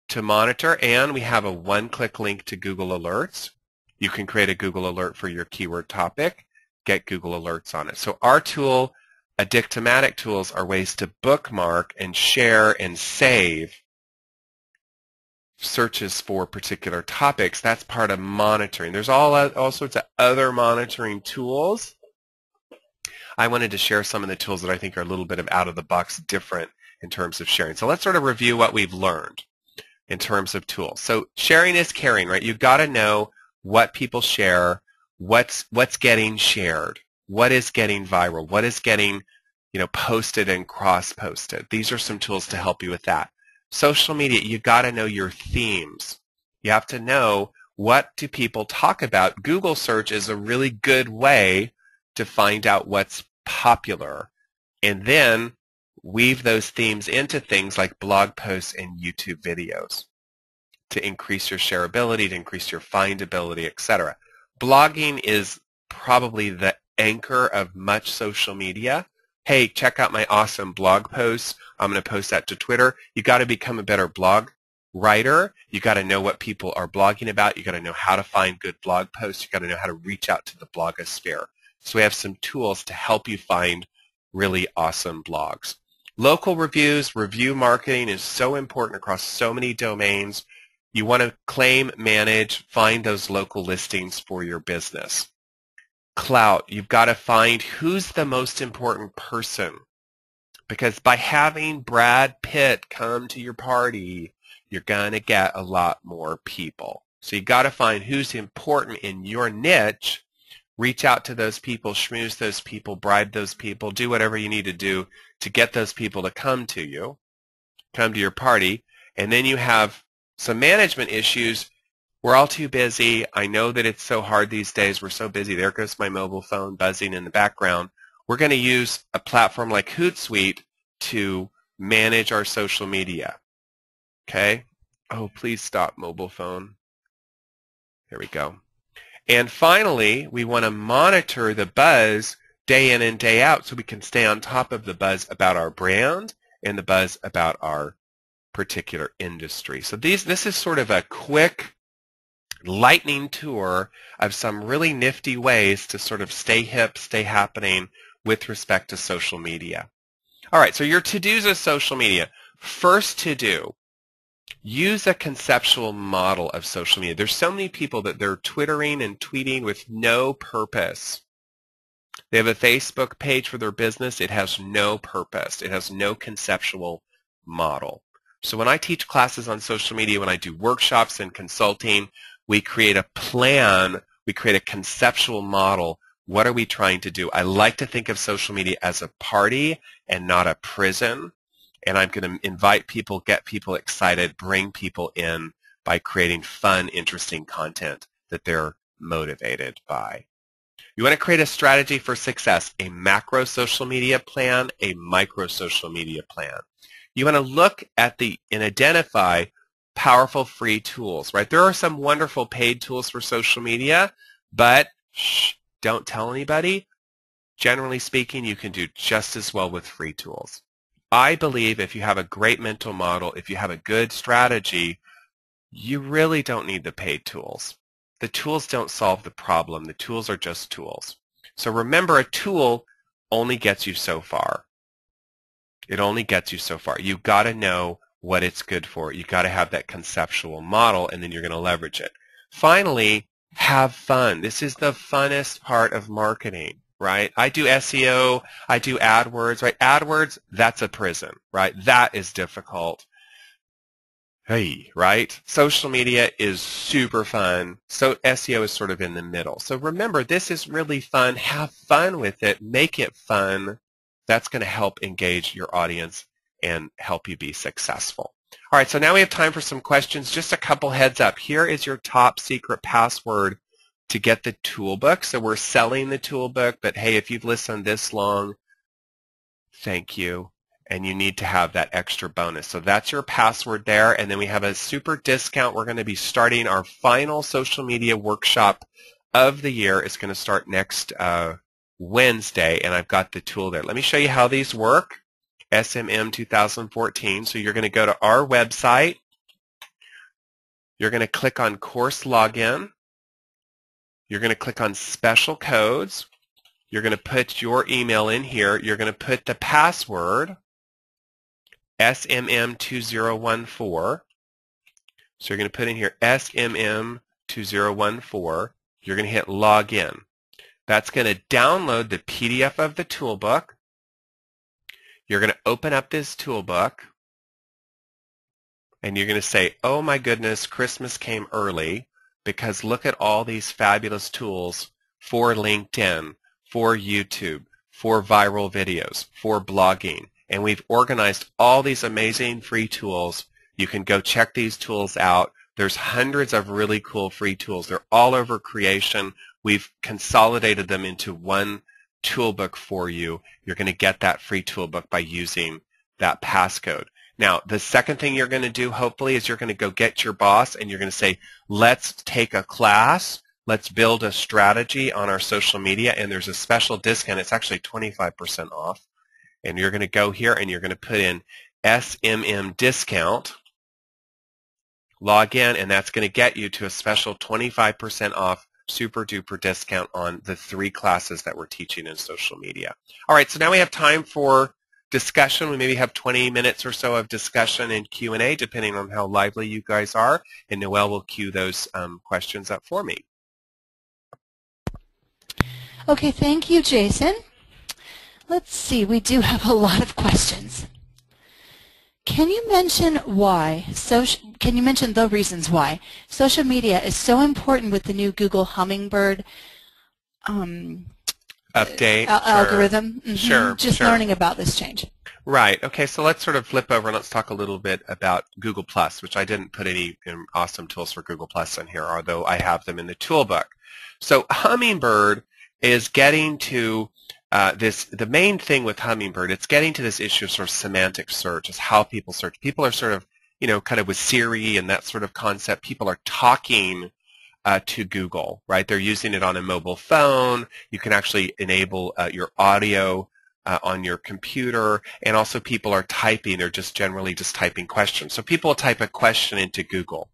to monitor, and we have a one-click link to Google Alerts. You can create a Google Alert for your keyword topic, get Google Alerts on it. So our tool, Addictomatic tools, are ways to bookmark and share and save searches for particular topics. That's part of monitoring. There's all sorts of other monitoring tools. I wanted to share some of the tools that I think are a little bit of out-of-the-box different in terms of sharing. So let's sort of review what we've learned in terms of tools. So sharing is caring, right? You've got to know what people share, what's getting shared, what is getting viral, what is getting posted and cross-posted. These are some tools to help you with that. Social media, you've got to know your themes. You have to know, what do people talk about? Google search is a really good way to find out what's popular, and then weave those themes into things like blog posts and YouTube videos to increase your shareability, to increase your findability, etc. Blogging is probably the anchor of much social media. hey, check out my awesome blog posts. I'm going to post that to Twitter. You got to become a better blog writer. You got to know what people are blogging about. You got to know how to find good blog posts. You got to know how to reach out to the blogosphere. So we have some tools to help you find really awesome blogs. Local reviews, review marketing is so important across so many domains. You want to claim, manage, find those local listings for your business. Clout, you've got to find who's the most important person. Because by having Brad Pitt come to your party, you're going to get a lot more people. So you've got to find who's important in your niche, reach out to those people, schmooze those people, bribe those people, do whatever you need to do to get those people to come to you, come to your party. And then you have some management issues. We're all too busy. I know that it's so hard these days. We're so busy. There goes my mobile phone buzzing in the background. We're going to use a platform like HootSuite to manage our social media. Okay? Oh, please stop, mobile phone. There we go. And finally, we want to monitor the buzz day in and day out so we can stay on top of the buzz about our brand and the buzz about our particular industry. So this is sort of a quick lightning tour of some really nifty ways to sort of stay hip, stay happening with respect to social media. All right, so your to-dos of social media. First to-do, use a conceptual model of social media. There's so many people that they're twittering and tweeting with no purpose. They have a Facebook page for their business. It has no purpose. It has no conceptual model. So when I teach classes on social media, when I do workshops and consulting, we create a plan, we create a conceptual model. What are we trying to do? I like to think of social media as a party and not a prison. And I'm going to invite people, get people excited, bring people in by creating fun, interesting content that they're motivated by. You want to create a strategy for success, a macro social media plan, a micro social media plan. You want to look at and identify powerful free tools, right? There are some wonderful paid tools for social media, but don't tell anybody. Generally speaking, you can do just as well with free tools. I believe if you have a great mental model, if you have a good strategy, you really don't need the paid tools. The tools don't solve the problem. The tools are just tools. So remember, a tool only gets you so far. It only gets you so far. You've got to know what it's good for. You've got to have that conceptual model, and then you're going to leverage it. Finally, have fun. This is the funnest part of marketing, right? I do SEO. I do AdWords, right? AdWords, that's a prison, right? That is difficult. Hey, right? Social media is super fun. So SEO is sort of in the middle. So remember, this is really fun. Have fun with it. Make it fun. That's going to help engage your audience and help you be successful. All right, so now we have time for some questions. Just a couple heads up. Here is your top secret password to get the toolbook. So we're selling the toolbook, but hey, if you've listened this long, thank you. And you need to have that extra bonus. So that's your password there. And then we have a super discount. We're going to be starting our final social media workshop of the year. It's going to start next Wednesday, and I've got the tool there. Let me show you how these work. SMM 2014. So you're going to go to our website. You're going to click on Course Login. You're going to click on Special Codes. You're going to put your email in here. You're going to put the password SMM2014. So you're going to put in here SMM2014. You're going to hit Login. That's going to download the PDF of the toolbook. You're going to open up this toolbook, and you're going to say, oh my goodness, Christmas came early, because look at all these fabulous tools for LinkedIn, for YouTube, for viral videos, for blogging. And we've organized all these amazing free tools. You can go check these tools out. There's hundreds of really cool free tools. They're all over creation. We've consolidated them into one toolbook for you. You're going to get that free toolbook by using that passcode. Now, the second thing you're going to do, hopefully, is you're going to go get your boss and you're going to say, let's take a class. Let's build a strategy on our social media, and there's a special discount. It's actually 25% off. And you're going to go here and you're going to put in SMM discount, log in, and that's going to get you to a special 25% off super duper discount on the 3 classes that we're teaching in social media. All right, so now we have time for discussion. We maybe have 20 minutes or so of discussion and Q&A, depending on how lively you guys are, and Noelle will cue those questions up for me. Okay, thank you, Jason. Let's see, we do have a lot of questions. Can you mention the reasons why social media is so important with the new Google Hummingbird update algorithm? Sure. Just learning about this change. Right. Okay, so let's sort of flip over and let's talk a little bit about Google+, which I didn't put any awesome tools for Google+ in here, although I have them in the toolbook. So Hummingbird is getting to the main thing with Hummingbird, it's getting to this issue of sort of semantic search, is how people search. People are sort of, kind of with Siri and that sort of concept, people are talking to Google, right? They're using it on a mobile phone. You can actually enable your audio on your computer, and also people are typing. They're just generally just typing questions. So people will type a question into Google.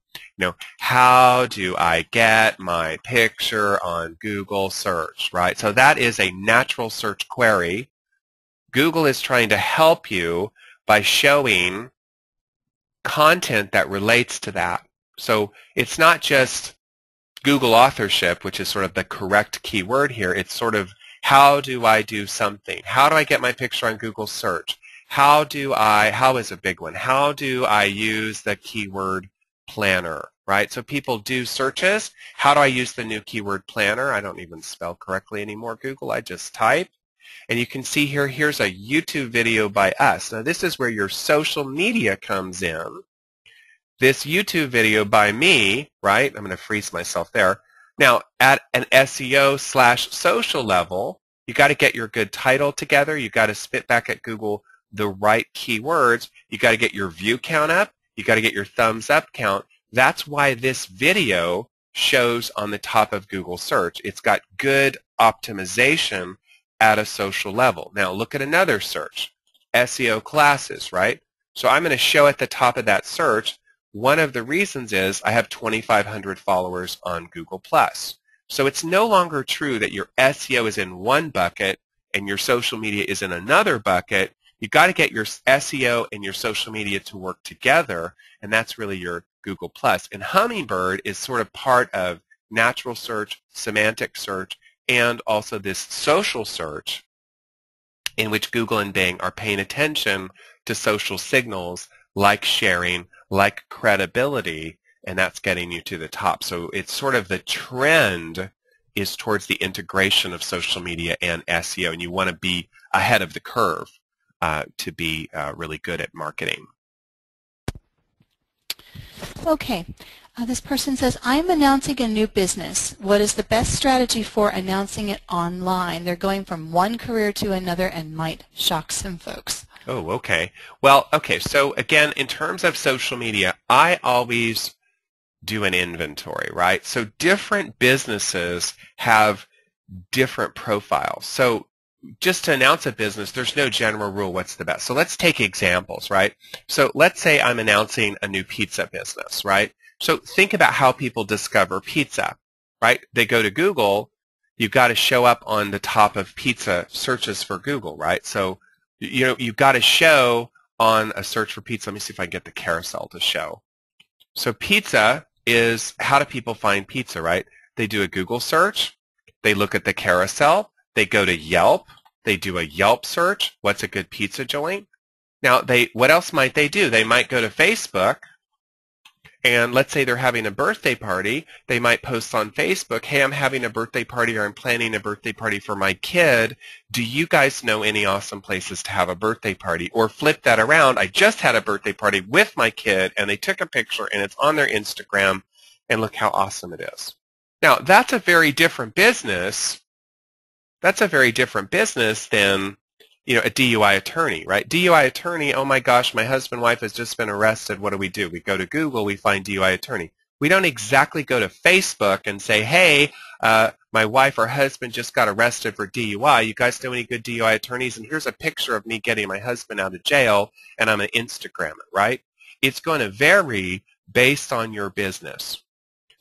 How do I get my picture on Google search, right? So that is a natural search query. Google is trying to help you by showing content that relates to that. So it's not just Google authorship, which is sort of the correct keyword here. It's sort of, how do I do something? How do I get my picture on Google search? How is a big one? How do I use the keyword planner, right? So people do searches. How do I use the new keyword planner? I don't even spell correctly anymore, Google. I just type. And you can see here, here's a YouTube video by us. Now this is where your social media comes in. This YouTube video by me, right? I'm going to freeze myself there. Now at an SEO/social level, you got to get your good title together. You got to spit back at Google the right keywords. You got to get your view count up. You got to get your thumbs up count. That's why this video shows on the top of Google search. It's got good optimization at a social level. Now look at another search, SEO classes, right? So I'm going to show at the top of that search. One of the reasons is I have 2,500 followers on Google+. So it's no longer true that your SEO is in one bucket and your social media is in another bucket. You've got to get your SEO and your social media to work together, and that's really your Google+. And Hummingbird is sort of part of natural search, semantic search, and also this social search in which Google and Bing are paying attention to social signals like sharing, like credibility, and that's getting you to the top. So it's sort of the trend is towards the integration of social media and SEO, and you want to be ahead of the curve to be really good at marketing. Okay. This person says, I'm announcing a new business. What is the best strategy for announcing it online? They're going from one career to another and might shock some folks. Oh, okay. Well, okay. So again, in terms of social media, I always do an inventory, right? So different businesses have different profiles. So just to announce a business, there's no general rule what's the best. So let's take examples, right? So let's say I'm announcing a new pizza business, right? So think about how people discover pizza, right? They go to Google. You've got to show up on the top of pizza searches for Google, right? So, you've got to show on a search for pizza. Let me see if I can get the carousel to show. So pizza is, how do people find pizza, right? They do a Google search. They look at the carousel. They go to Yelp. They do a Yelp search. What's a good pizza joint? Now, what else might they do? They might go to Facebook, and let's say they're having a birthday party. They might post on Facebook, hey, I'm having a birthday party, or I'm planning a birthday party for my kid. Do you guys know any awesome places to have a birthday party? Or flip that around. I just had a birthday party with my kid, and they took a picture, and it's on their Instagram, and look how awesome it is. Now, that's a very different business. That's a very different business than, a DUI attorney, right? DUI attorney, oh my gosh, my husband, wife has just been arrested. What do? We go to Google, we find DUI attorney. We don't exactly go to Facebook and say, hey, my wife or husband just got arrested for DUI. You guys know any good DUI attorneys? And here's a picture of me getting my husband out of jail, and I'm going to Instagram it, right? It's going to vary based on your business.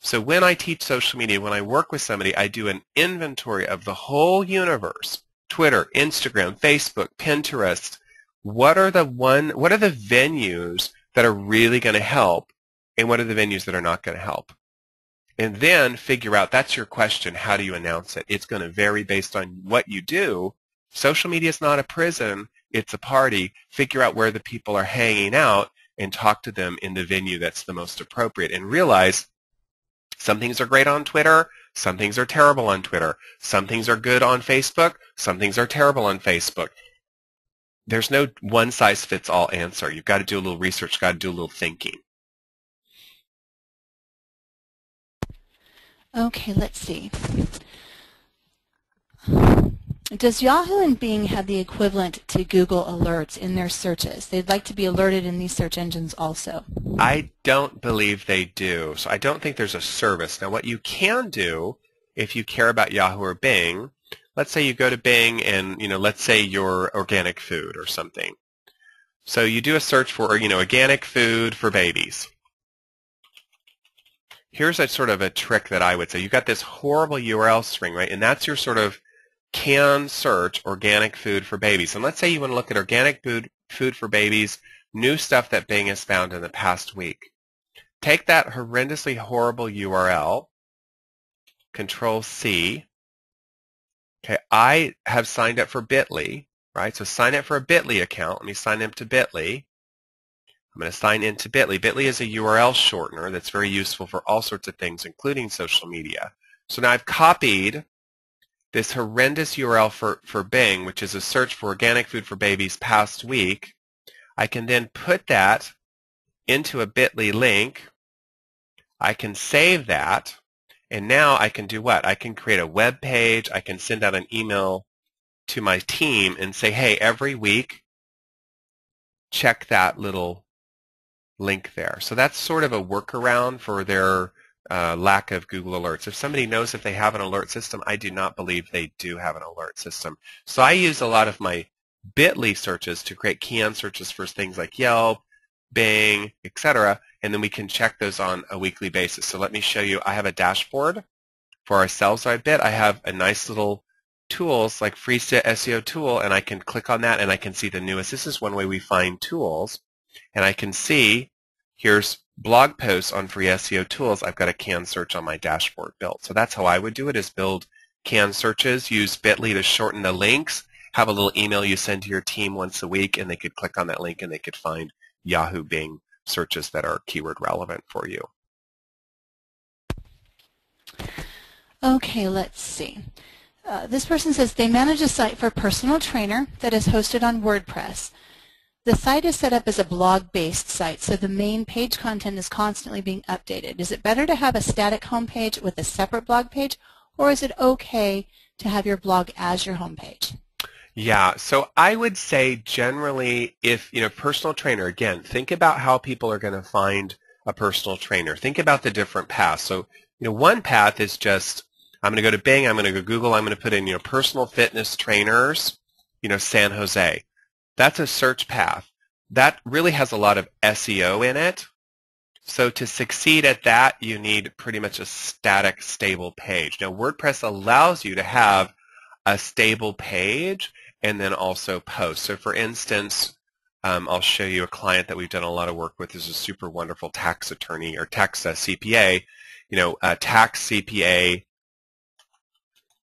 So when I teach social media, when I work with somebody, I do an inventory of the whole universe: Twitter, Instagram, Facebook, Pinterest. What are the venues that are really going to help, and what are the venues that are not going to help? And then figure out, that's your question, how do you announce it? It's going to vary based on what you do. Social media is not a prison, it's a party. Figure out where the people are hanging out and talk to them in the venue that's the most appropriate, and realize some things are great on Twitter, some things are terrible on Twitter, some things are good on Facebook, some things are terrible on Facebook. There's no one-size-fits-all answer. You've got to do a little research, you've got to do a little thinking. Okay, let's see. Does Yahoo and Bing have the equivalent to Google alerts in their searches? They'd like to be alerted in these search engines also. I don't believe they do. So I don't think there's a service. Now what you can do, if you care about Yahoo or Bing, let's say you go to Bing and, let's say you're organic food or something. So you do a search for, organic food for babies. Here's a sort of a trick that I would say. You've got this horrible URL string, right? And that's your sort of can search organic food for babies. And let's say you want to look at organic food for babies, new stuff that Bing has found in the past week. Take that horrendously horrible URL, Control C. Okay, I have signed up for Bitly, right? So sign up for a Bitly account. Let me sign up to Bitly. I'm going to sign into Bitly. Bitly is a URL shortener that's very useful for all sorts of things, including social media. So now I've copied this horrendous URL for Bing, which is a search for organic food for babies past week. I can then put that into a Bitly link. I can save that, and now I can do what? I can create a web page. I can send out an email to my team and say, hey, every week, check that little link there. So that's sort of a workaround for their lack of Google Alerts. If somebody knows if they have an alert system, I do not believe they do have an alert system. So I use a lot of my Bitly searches to create key searches for things like Yelp, Bing, etc., and then we can check those on a weekly basis. So let me show you. I have a dashboard for our sales by Bit. I have a nice little tools like free SEO tool, and I can click on that and I can see the newest. This is one way we find tools, and I can see here's blog posts on free SEO tools. I've got a canned search on my dashboard built. So that's how I would do it, is build canned searches, use Bitly to shorten the links, have a little email you send to your team once a week, and they could click on that link and they could find Yahoo, Bing searches that are keyword relevant for you. Okay, let's see. This person says they manage a site for a personal trainer that is hosted on WordPress. The site is set up as a blog-based site, so the main page content is constantly being updated. Is it better to have a static homepage with a separate blog page, or is it okay to have your blog as your homepage? Yeah, so I would say generally if, personal trainer, again, think about how people are going to find a personal trainer. Think about the different paths. So, one path is just, I'm going to go to Bing, I'm going to go Google, I'm going to put in, personal fitness trainers, San Jose. That's a search path. That really has a lot of SEO in it. So to succeed at that, you need pretty much a static, stable page. Now, WordPress allows you to have a stable page and then also post. So for instance, I'll show you a client that we've done a lot of work with. This is a super wonderful tax attorney or tax CPA. Tax CPA,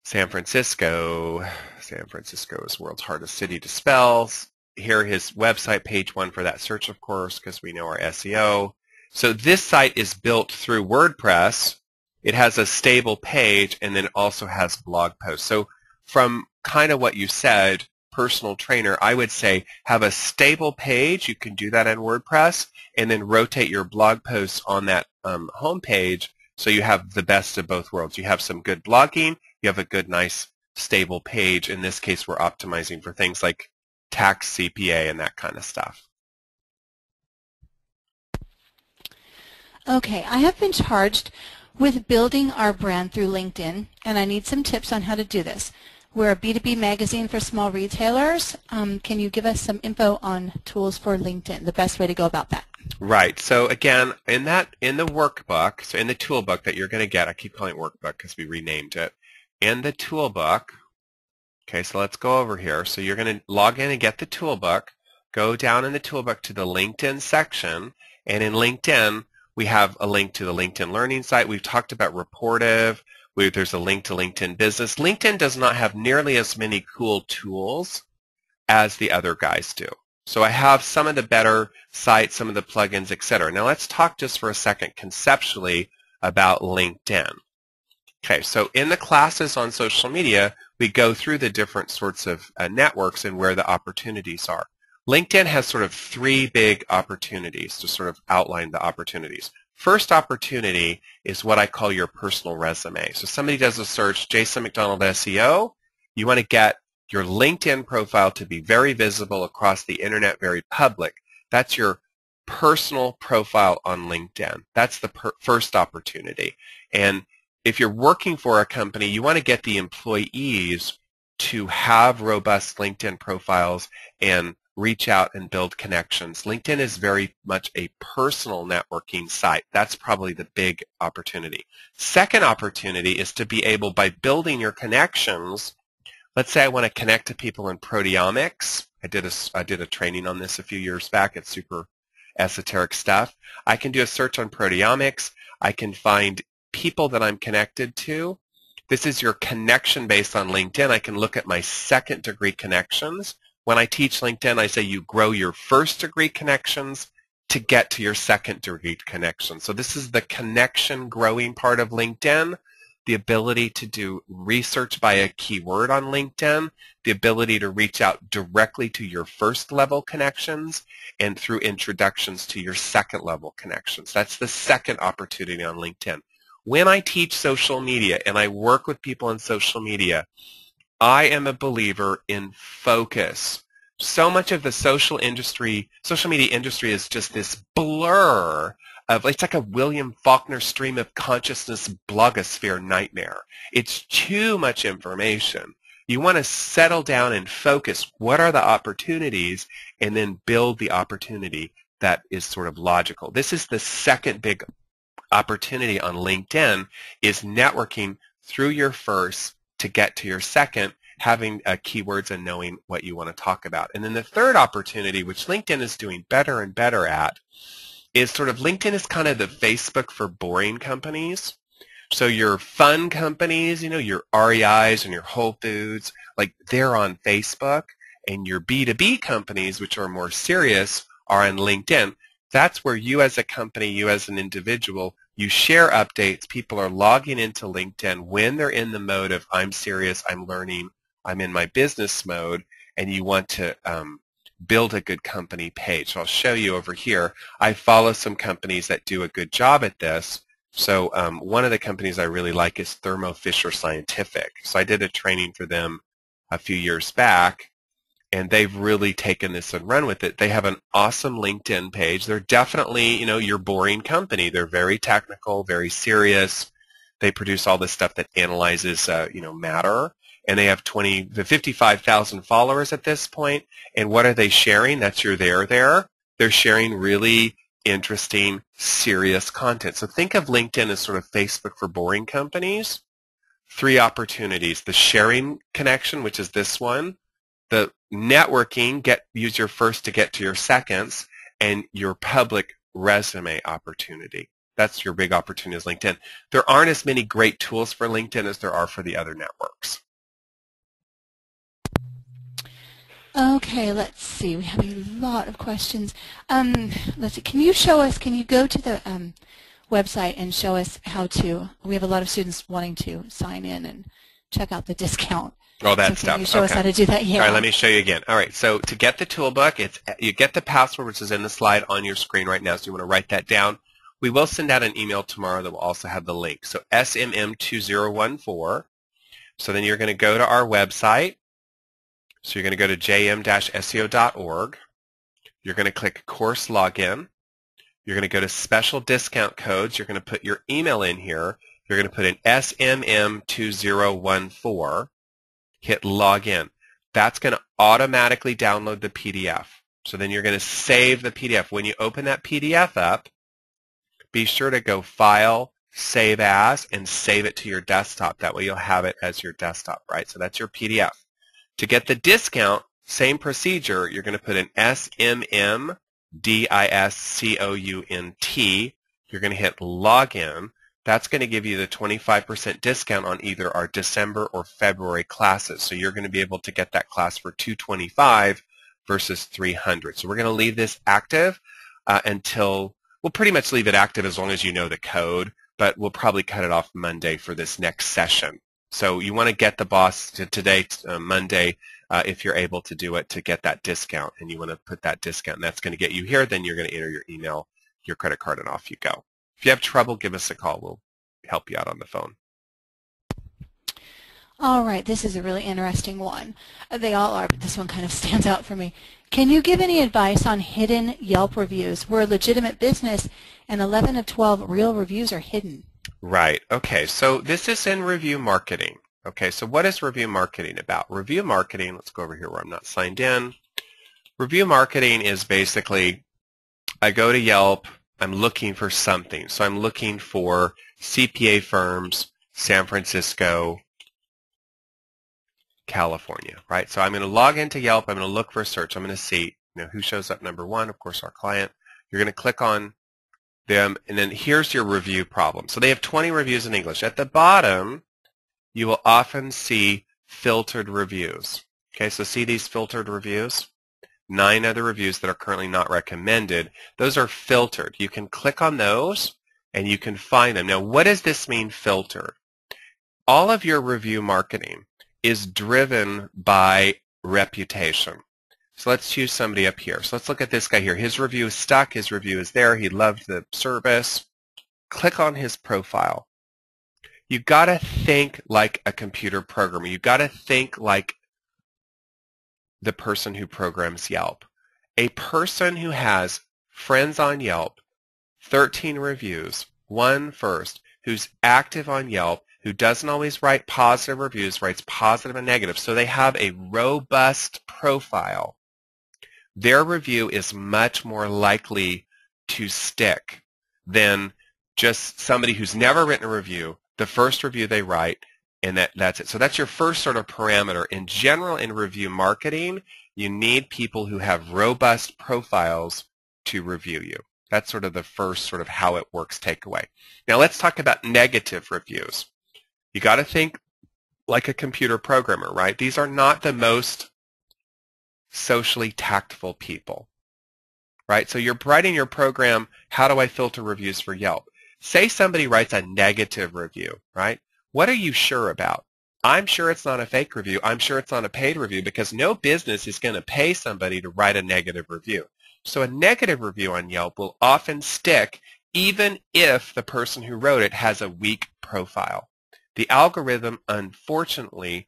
San Francisco. San Francisco is the world's hardest city to spell. Here, his website, page 1 for that search, of course, because we know our SEO. So this site is built through WordPress. It has a stable page and then also has blog posts. So from kind of what you said, personal trainer, I would say have a stable page. You can do that in WordPress, and then rotate your blog posts on that home page so you have the best of both worlds. You have some good blogging. You have a good, nice, stable page. In this case, we're optimizing for things like tax CPA and that kind of stuff. Okay, I have been charged with building our brand through LinkedIn, and I need some tips on how to do this. We're a B2B magazine for small retailers. Can you give us some info on tools for LinkedIn, the best way to go about that? Right. So again, in the workbook, so in the toolbook that you're going to get, I keep calling it workbook because we renamed it. In the toolbook, okay, so let's go over here. So you're going to log in and get the toolbook. Go down in the toolbook to the LinkedIn section, and in LinkedIn, we have a link to the LinkedIn Learning site. We've talked about Reportive. There's a link to LinkedIn Business. LinkedIn does not have nearly as many cool tools as the other guys do. So I have some of the better sites, some of the plugins, etc. Now let's talk just for a second conceptually about LinkedIn. Okay, so in the classes on social media, we go through the different sorts of networks and where the opportunities are. LinkedIn has sort of three big opportunities to sort of outline the opportunities. First opportunity is what I call your personal resume. So somebody does a search, Jason McDonald SEO, you want to get your LinkedIn profile to be very visible across the internet, very public. That's your personal profile on LinkedIn. That's the first opportunity. And if you're working for a company, you want to get the employees to have robust LinkedIn profiles and reach out and build connections. LinkedIn is very much a personal networking site. That's probably the big opportunity. Second opportunity is to be able, by building your connections, let's say I want to connect to people in proteomics. I did a training on this a few years back. It's super esoteric stuff. I can do a search on proteomics. I can find people that I'm connected to. This is your connection based on LinkedIn. I can look at my second degree connections. When I teach LinkedIn, I say you grow your first degree connections to get to your second degree connections. So this is the connection growing part of LinkedIn, the ability to do research by a keyword on LinkedIn, the ability to reach out directly to your first level connections, and through introductions to your second level connections. That's the second opportunity on LinkedIn. When I teach social media and I work with people in social media, I am a believer in focus. So much of the social media industry is just this blur of, it's like a William Faulkner stream of consciousness blogosphere nightmare. It's too much information. You want to settle down and focus. What are the opportunities? And then build the opportunity that is sort of logical. This is the second big opportunity on LinkedIn, is networking through your first to get to your second, having keywords and knowing what you want to talk about. And then the third opportunity, which LinkedIn is doing better and better at, is sort of, LinkedIn is kind of the Facebook for boring companies. So your fun companies, your REIs and your Whole Foods, like they're on Facebook, and your B2B companies, which are more serious, are on LinkedIn. That's where you as a company, you as an individual, you share updates. People are logging into LinkedIn when they're in the mode of, I'm serious, I'm learning, I'm in my business mode, and you want to build a good company page. So I'll show you over here. I follow some companies that do a good job at this. So one of the companies I really like is Thermo Fisher Scientific. So I did a training for them a few years back, and they've really taken this and run with it. They have an awesome LinkedIn page. They're definitely, your boring company. They're very technical, very serious. They produce all this stuff that analyzes, matter. And they have 20 to 55,000 followers at this point. And what are they sharing? That's your there. They're sharing really interesting, serious content. So think of LinkedIn as sort of Facebook for boring companies. Three opportunities: the sharing connection, which is this one; the networking, use your first to get to your seconds; and your public resume opportunity. That's your big opportunity is LinkedIn. There aren't as many great tools for LinkedIn as there are for the other networks. Okay, let's see. We have a lot of questions. Let's see. Can you go to the website and show us how to, we have a lot of students wanting to sign in and check out the discount. Oh, that so stuff. Can you show us how to do that? Yeah. All right, let me show you again. All right, so to get the toolbook, you get the password, which is in the slide on your screen right now, so you want to write that down. We will send out an email tomorrow that will also have the link. So SMM2014. So then you're going to go to our website. So you're going to go to jm-seo.org. You're going to click Course Login. You're going to go to special discount codes. You're going to put your email in here. You're going to put in SMM2014. Hit login. That's going to automatically download the PDF. So then you're going to save the PDF. When you open that PDF up, be sure to go File, Save As, and save it to your desktop. That way you'll have it as your desktop, right? So that's your PDF. To get the discount, same procedure. You're going to put in SMM DISCOUNT. You're going to hit Login. That's going to give you the 25% discount on either our December or February classes. So you're going to be able to get that class for $225 versus $300. So we're going to leave this active until, we'll pretty much leave it active as long as you know the code, but we'll probably cut it off Monday for this next session. So you want to get the boss to today, Monday, if you're able to do it, to get that discount, and you want to put that discount, and that's going to get you here. Then you're going to enter your email, your credit card, and off you go. If you have trouble, give us a call. We'll help you out on the phone. All right, this is a really interesting one. They all are, but this one kind of stands out for me. Can you give any advice on hidden Yelp reviews? We're a legitimate business, and 11 of 12 real reviews are hidden. Right. Okay, so this is in review marketing. Okay, so what is review marketing about? Review marketing, let's go over here where I'm not signed in. Review marketing is basically, I go to Yelp, I'm looking for something. So I'm looking for CPA firms, San Francisco, California, right? So I'm going to log into Yelp, I'm going to look for a search, I'm going to see, who shows up number one, of course our client. You're going to click on them, and then here's your review problem. So they have 20 reviews in English. At the bottom, you will often see filtered reviews. Okay, so see these filtered reviews? 9 other reviews that are currently not recommended. Those are filtered. You can click on those and you can find them. Now, what does this mean, filtered? All of your review marketing is driven by reputation. So let's choose somebody up here. So let's look at this guy here. His review is stuck. His review is there. He loved the service. Click on his profile. You've got to think like a computer programmer. You've got to think like the person who programs Yelp. A person who has friends on Yelp, 13 reviews, 1 first, who's active on Yelp, who doesn't always write positive reviews, writes positive and negative, so they have a robust profile. Their review is much more likely to stick than just somebody who's never written a review, the first review they write, and that's it. So that's your first sort of parameter. In general, in review marketing, you need people who have robust profiles to review you. That's sort of the first sort of how it works takeaway. Now let's talk about negative reviews. You got to think like a computer programmer, right? These are not the most socially tactful people, right? So you're writing your program, how do I filter reviews for Yelp? Say somebody writes a negative review, right? What are you sure about? I'm sure it's not a fake review. I'm sure it's not a paid review, because no business is going to pay somebody to write a negative review. So a negative review on Yelp will often stick even if the person who wrote it has a weak profile. The algorithm, unfortunately,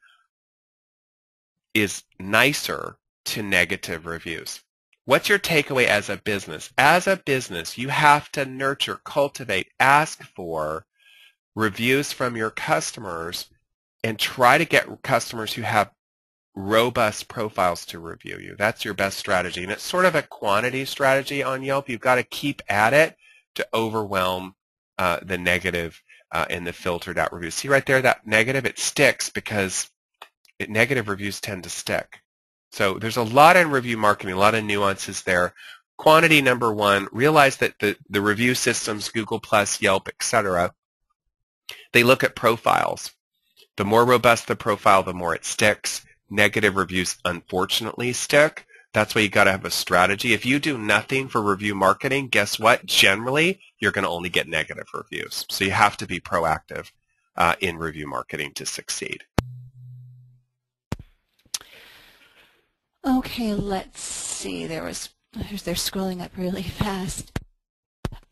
is nicer to negative reviews. What's your takeaway as a business? As a business, you have to nurture, cultivate, ask for reviews from your customers and try to get customers who have robust profiles to review you. That's your best strategy. And it's sort of a quantity strategy on Yelp. You've got to keep at it to overwhelm the negative and the filtered out reviews. See right there, that negative, it sticks because negative reviews tend to stick. So there's a lot in review marketing, a lot of nuances there. Quantity, number one, realize that the review systems, Google+, Yelp, etc., they look at profiles. The more robust the profile, the more it sticks. Negative reviews, unfortunately, stick. That's why you got to have a strategy. If you do nothing for review marketing, guess what? Generally, you're going to only get negative reviews. So you have to be proactive in review marketing to succeed. Okay, let's see. They're scrolling up really fast.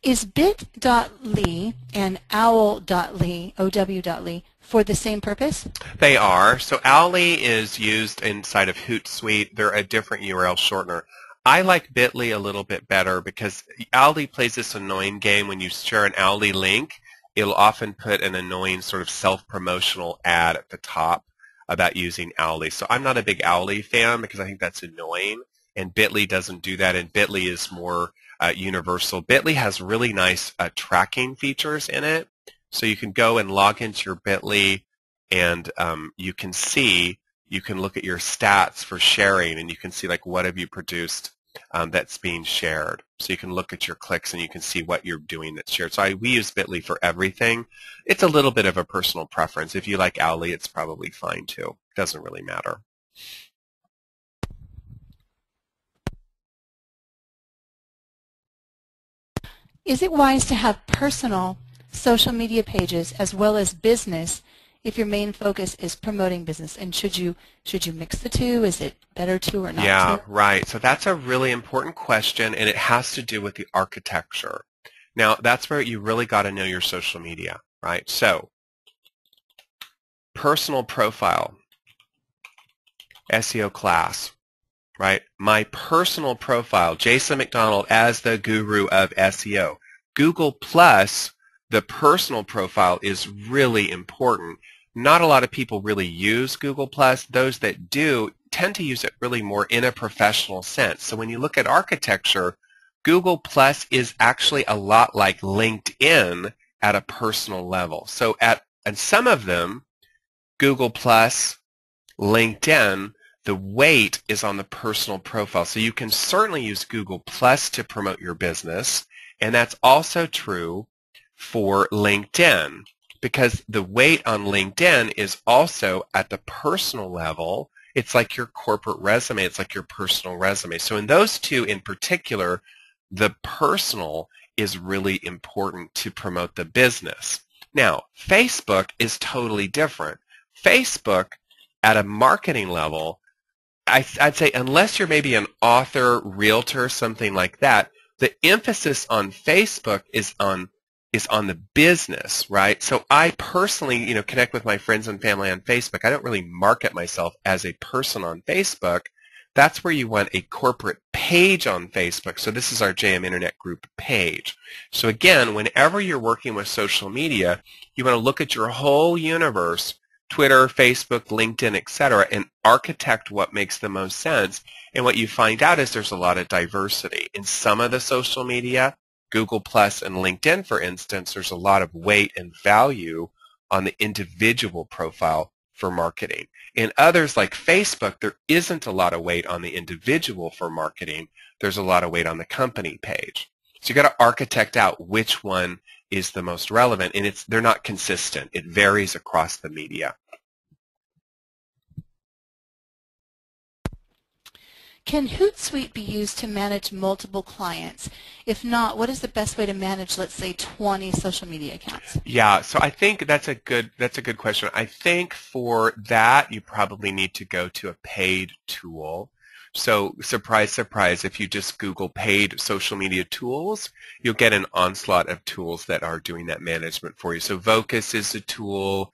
Is bit.ly and owl.ly, ow.ly, for the same purpose? They are. So Owly is used inside of HootSuite. They're a different URL shortener. I like Bitly a little bit better because Aldi plays this annoying game. When you share an Aldi link, it'll often put an annoying sort of self-promotional ad at the top about using Aldi. So I'm not a big Aldi fan because I think that's annoying, and Bitly doesn't do that, and Bitly is more universal. Bitly has really nice tracking features in it, so you can go and log into your Bitly, and you can look at your stats for sharing, and you can see like what have you produced that's being shared. So you can look at your clicks and you can see what you're doing that's shared. So we use Bitly for everything. It's a little bit of a personal preference. If you like Owly, it's probably fine too. It doesn't really matter. Is it wise to have personal social media pages as well as business if your main focus is promoting business? And should you mix the two? Is it better to or not to? Yeah, right. So that's a really important question, and it has to do with the architecture. Now, that's where you really got to know your social media, right? So, personal profile, SEO class, right? My personal profile, Jason McDonald as the guru of SEO. Google Plus, the personal profile is really important. Not a lot of people really use Google Plus. Those that do tend to use it really more in a professional sense. So when you look at architecture, Google Plus is actually a lot like LinkedIn at a personal level. So and some of them, Google Plus, LinkedIn, the weight is on the personal profile. So you can certainly use Google Plus to promote your business, and that's also true for LinkedIn, because the weight on LinkedIn is also at the personal level. It's like your corporate resume. It's like your personal resume. So in those two in particular, the personal is really important to promote the business. Now, Facebook is totally different. Facebook, at a marketing level, I'd say unless you're maybe an author, realtor, something like that, the emphasis on Facebook is on the business, right? So I personally, connect with my friends and family on Facebook. I don't really market myself as a person on Facebook. That's where you want a corporate page on Facebook. So this is our JM Internet Group page. So again, whenever you're working with social media, you want to look at your whole universe, Twitter, Facebook, LinkedIn, etc., and architect what makes the most sense. And what you find out is there's a lot of diversity. In some of the social media, Google Plus and LinkedIn, for instance, there's a lot of weight and value on the individual profile for marketing. In others like Facebook, there isn't a lot of weight on the individual for marketing. There's a lot of weight on the company page. So you got to architect out which one is the most relevant, and they're not consistent. It varies across the media. Can HootSuite be used to manage multiple clients? If not, what is the best way to manage, let's say, 20 social media accounts? Yeah, so I think that's a good question. I think for that you probably need to go to a paid tool. So surprise, surprise, if you just Google paid social media tools, you'll get an onslaught of tools that are doing that management for you. So Vocus is a tool.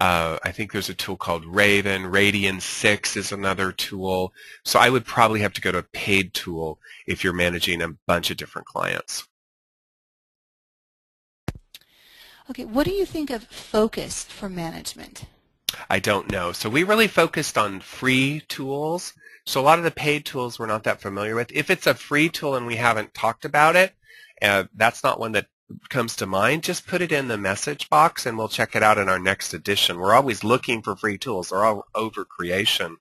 I think there's a tool called Raven. Radian 6 is another tool. So I would probably have to go to a paid tool if you're managing a bunch of different clients. Okay, what do you think of Focus for management? I don't know. So we really focused on free tools. So a lot of the paid tools we're not that familiar with. If it's a free tool and we haven't talked about it, that's not one that comes to mind, just put it in the message box and we'll check it out in our next edition. We're always looking for free tools. They're all over creation.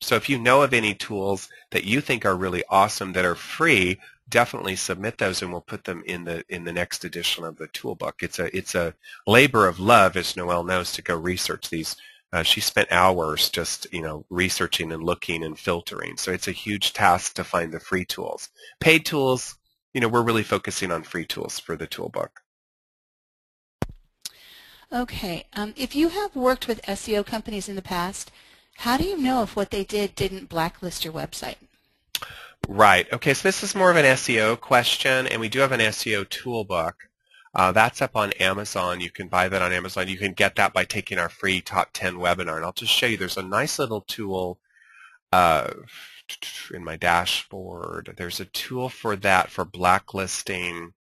So if you know of any tools that you think are really awesome that are free, definitely submit those and we'll put them in the next edition of the toolbook. It's a labor of love, as Noelle knows, to go research these. She spent hours just researching and looking and filtering. So it's a huge task to find the free tools. Paid tools, we're really focusing on free tools for the toolbook. Okay. If you have worked with SEO companies in the past, how do you know if what they did didn't blacklist your website? Right. Okay, so this is more of an SEO question, and we do have an SEO toolbook. That's up on Amazon. You can buy that on Amazon. You can get that by taking our free Top 10 webinar. And I'll just show you. There's a nice little tool. in my dashboard. There's a tool for that, for blacklisting.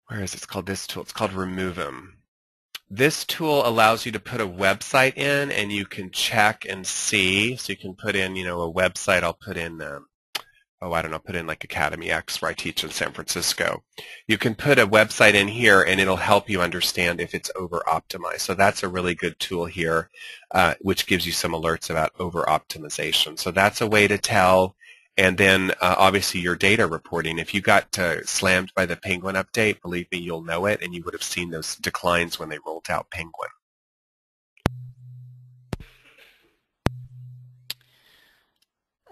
Where is it? It's called this tool. It's called Remove 'em. This tool allows you to put a website in, and you can check and see. So you can put in, a website. I'll put in, I don't know, put in like Academy X where I teach in San Francisco. You can put a website in here, and it'll help you understand if it's over-optimized. So that's a really good tool here, which gives you some alerts about over-optimization. So that's a way to tell. And then obviously your data reporting. If you got slammed by the Penguin update, believe me, you'll know it, and you would have seen those declines when they rolled out Penguin.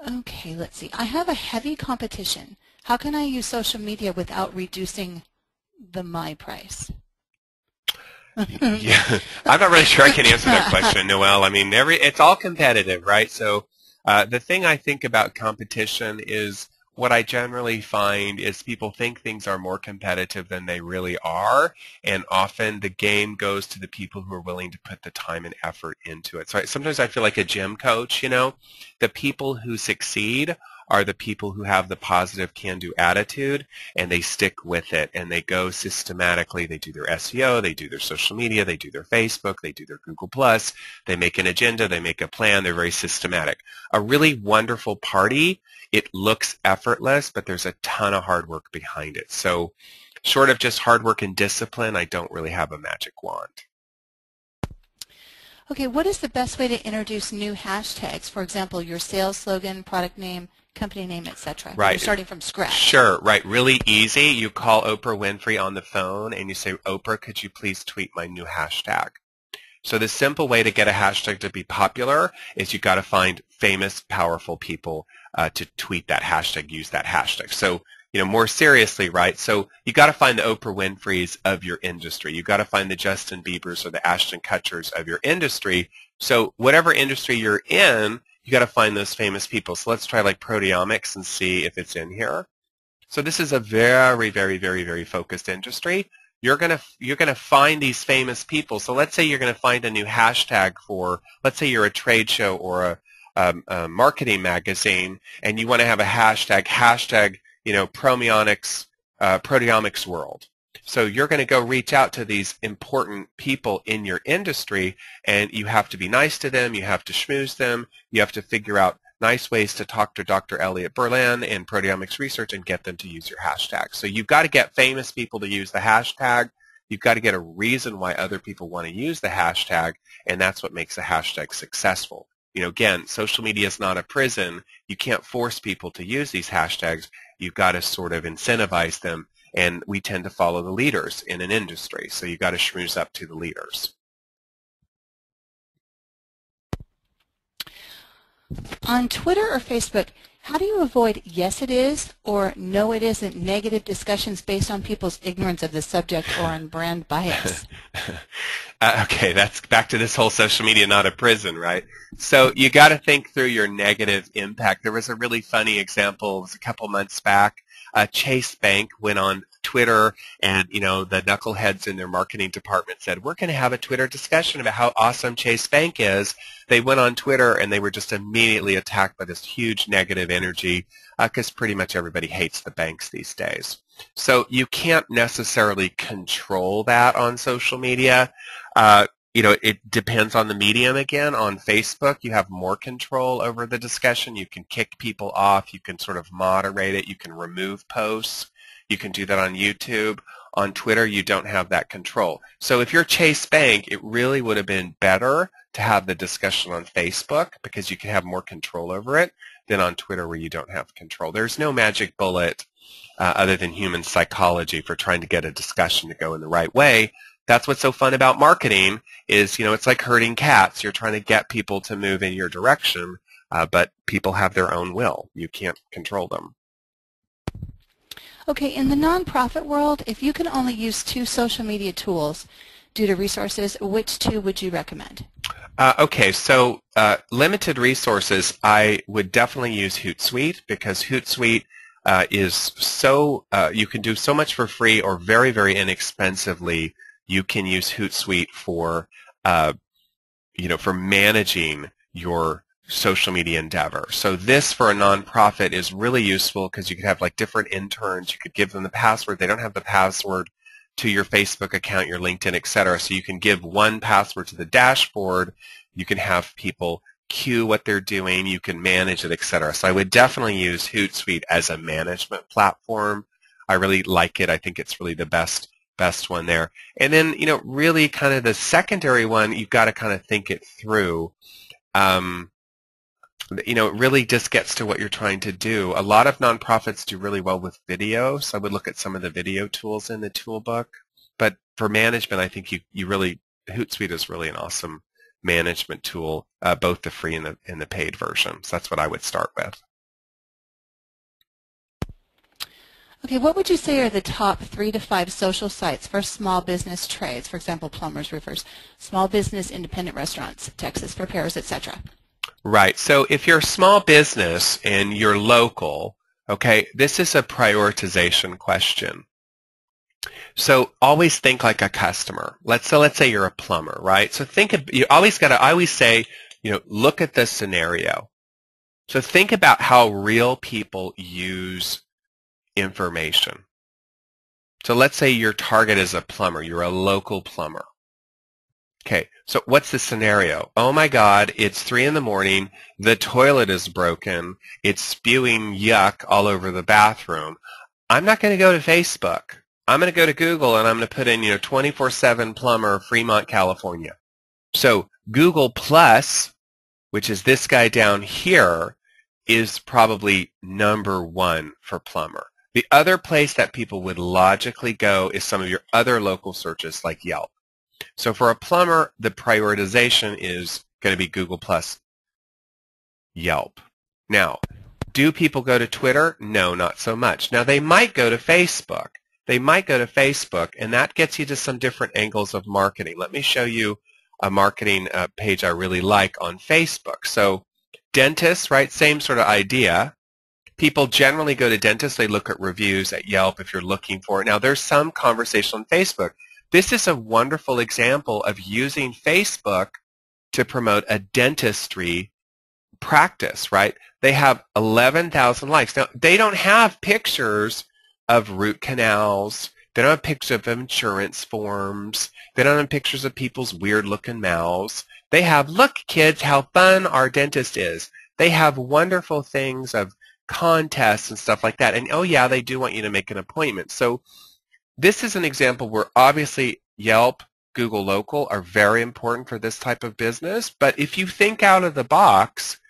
Okay, let's see. I have a heavy competition. How can I use social media without reducing the my price? Yeah, I'm not really sure I can answer that question, Noelle. I mean, it's all competitive, right? So the thing I think about competition is what I generally find is people think things are more competitive than they really are, and often the game goes to the people who are willing to put the time and effort into it. So sometimes I feel like a gym coach, the people who succeed are the people who have the positive can-do attitude, and they stick with it, and they go systematically. They do their SEO, they do their social media, they do their Facebook, they do their Google+, they make an agenda, they make a plan, they're very systematic. A really wonderful party, it looks effortless, but there's a ton of hard work behind it. So short of just hard work and discipline, I don't really have a magic wand. Okay, what is the best way to introduce new hashtags? For example, your sales slogan, product name, company name, etc. Right. You're starting from scratch. Sure, right. Really easy. You call Oprah Winfrey on the phone and you say, Oprah, could you please tweet my new hashtag? So the simple way to get a hashtag to be popular is you've got to find famous, powerful people to tweet that hashtag, use that hashtag. So, more seriously, right? So you got to find the Oprah Winfreys of your industry. You got to find the Justin Biebers or the Ashton Kutchers of your industry. So whatever industry you're in, you got to find those famous people. So let's try like proteomics and see if it's in here. So this is a very, very, very, very focused industry. You're gonna find these famous people. So let's say you're gonna find a new hashtag for, let's say you're a trade show or a marketing magazine, and you want to have a hashtag proteomics world. So you're going to go reach out to these important people in your industry, and you have to be nice to them, you have to schmooze them, you have to figure out nice ways to talk to Dr. Elliot Berlin in proteomics research and get them to use your hashtag. So you've got to get famous people to use the hashtag. You've got to get a reason why other people want to use the hashtag, and that's what makes a hashtag successful. Again, social media is not a prison. You can't force people to use these hashtags. You've got to sort of incentivize them, and we tend to follow the leaders in an industry. So you've got to schmooze up to the leaders. On Twitter or Facebook, how do you avoid yes it is or no it isn't negative discussions based on people's ignorance of the subject or on brand bias? Okay, that's back to this whole social media not a prison, right? So you got to think through your negative impact. There was a really funny example. It was a couple months back. Chase Bank went on Twitter, and the knuckleheads in their marketing department said, we're going to have a Twitter discussion about how awesome Chase Bank is. They went on Twitter, and they were just immediately attacked by this huge negative energy because pretty much everybody hates the banks these days. So you can't necessarily control that on social media. It depends on the medium again. On Facebook, you have more control over the discussion. You can kick people off. You can sort of moderate it. You can remove posts. You can do that on YouTube. On Twitter, you don't have that control. So if you're Chase Bank, it really would have been better to have the discussion on Facebook because you can have more control over it than on Twitter where you don't have control. There's no magic bullet other than human psychology for trying to get a discussion to go in the right way. That's what's so fun about marketing is, it's like herding cats. You're trying to get people to move in your direction, but people have their own will. You can't control them. Okay, in the nonprofit world, if you can only use 2 social media tools due to resources, which 2 would you recommend? Okay, so limited resources, I would definitely use HootSuite because HootSuite is so, you can do so much for free or very, very inexpensively. You can use HootSuite for, for managing your social media endeavor. So this for a nonprofit is really useful because you could have like different interns. You could give them the password. They don't have the password to your Facebook account, your LinkedIn, etc. So you can give one password to the dashboard. You can have people queue what they're doing. You can manage it, etc. So I would definitely use HootSuite as a management platform. I really like it. I think it's really the best one there. And then, really kind of the secondary one, you've got to kind of think it through. It really just gets to what you're trying to do. A lot of nonprofits do really well with video, so I would look at some of the video tools in the toolbook. But for management, I think HootSuite is really an awesome management tool, both the free and the paid version. So that's what I would start with. Okay, what would you say are the top 3 to 5 social sites for small business trades? For example, plumbers, roofers, small business, independent restaurants, Texas repairs, etc. Right. So if you're a small business and you're local, okay, this is a prioritization question. So always think like a customer. Let's say you're a plumber, right? So I always say, look at the scenario. So think about how real people use information. So let's say your target is a plumber. You're a local plumber. Okay, so what's the scenario? Oh my God, it's 3 in the morning, the toilet is broken, it's spewing yuck all over the bathroom. I'm not going to go to Facebook. I'm going to go to Google and I'm going to put in, 24/7 plumber, Fremont, California. So Google Plus, which is this guy down here, is probably number 1 for plumber. The other place that people would logically go is some of your other local searches like Yelp. So for a plumber, the prioritization is going to be Google Plus, Yelp. Now, do people go to Twitter? No, not so much. Now, they might go to Facebook. And that gets you to some different angles of marketing. Let me show you a marketing page I really like on Facebook. So dentists, right, same sort of idea. People generally go to dentists. They look at reviews at Yelp if you're looking for it. Now, there's some conversation on Facebook. This is a wonderful example of using Facebook to promote a dentistry practice, right? They have 11,000 likes. Now, they don't have pictures of root canals. They don't have pictures of insurance forms. They don't have pictures of people's weird-looking mouths. They have, look, kids, how fun our dentist is. They have wonderful things of contests and stuff like that. And, oh, yeah, they do want you to make an appointment. So this is an example where obviously Yelp, Google Local are very important for this type of business. But if you think out of the box,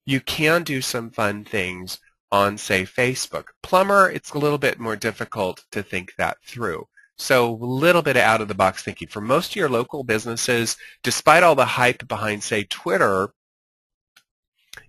you can do some fun things on, say, Facebook. Plumber, it's a little bit more difficult to think that through. So a little bit of out-of-the-box thinking. For most of your local businesses, despite all the hype behind, say, Twitter,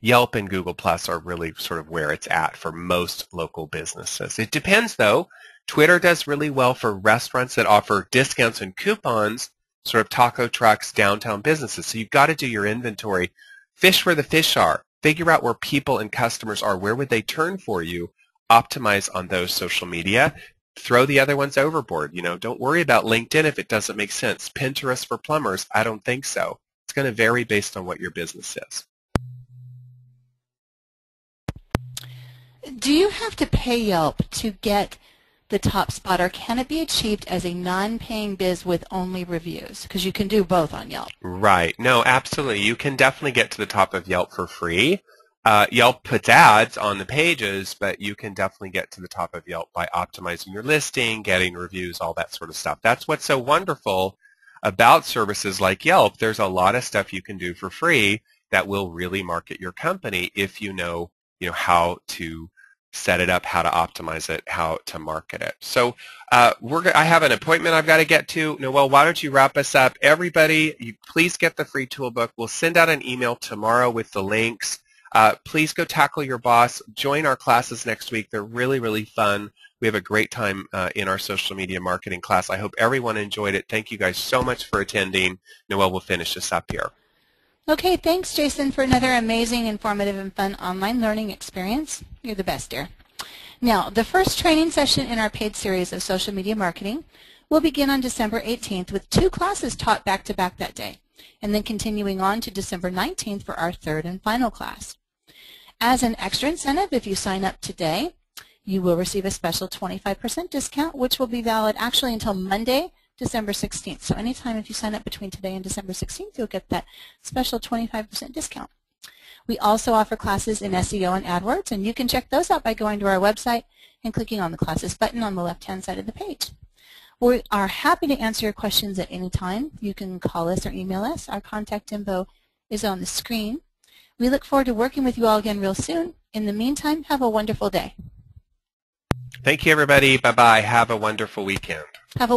Yelp and Google Plus are really sort of where it's at for most local businesses. It depends, though. Twitter does really well for restaurants that offer discounts and coupons, sort of taco trucks, downtown businesses. So you've got to do your inventory. Fish where the fish are. Figure out where people and customers are. Where would they turn for you? Optimize on those social media. Throw the other ones overboard. Don't worry about LinkedIn if it doesn't make sense. Pinterest for plumbers, I don't think so. It's going to vary based on what your business is. Do you have to pay Yelp to get the top spot, or can it be achieved as a non-paying biz with only reviews? Because you can do both on Yelp. Right. No, absolutely. You can definitely get to the top of Yelp for free. Yelp puts ads on the pages, but you can definitely get to the top of Yelp by optimizing your listing, getting reviews, all that sort of stuff. That's what's so wonderful about services like Yelp. There's a lot of stuff you can do for free that will really market your company if you know how to set it up, how to optimize it, how to market it. So I have an appointment I've got to get to. Noelle, why don't you wrap us up? Everybody, please get the free toolbook. We'll send out an email tomorrow with the links. Please go tackle your boss. Join our classes next week. They're really, really fun. We have a great time in our social media marketing class. I hope everyone enjoyed it. Thank you guys so much for attending. Noelle will finish this up here. Okay, thanks, Jason, for another amazing, informative, and fun online learning experience. You're the best, dear. Now, the first training session in our paid series of social media marketing will begin on December 18th with 2 classes taught back-to-back that day. and then continuing on to December 19th for our third and final class. As an extra incentive, if you sign up today, you will receive a special 25% discount, which will be valid actually until Monday, December 16th. So anytime if you sign up between today and December 16th, you'll get that special 25% discount. We also offer classes in SEO and AdWords, and you can check those out by going to our website and clicking on the classes button on the left-hand side of the page. We are happy to answer your questions at any time. You can call us or email us. Our contact info is on the screen. We look forward to working with you all again real soon. In the meantime, have a wonderful day. Thank you, everybody. Bye-bye. Have a wonderful weekend. Have a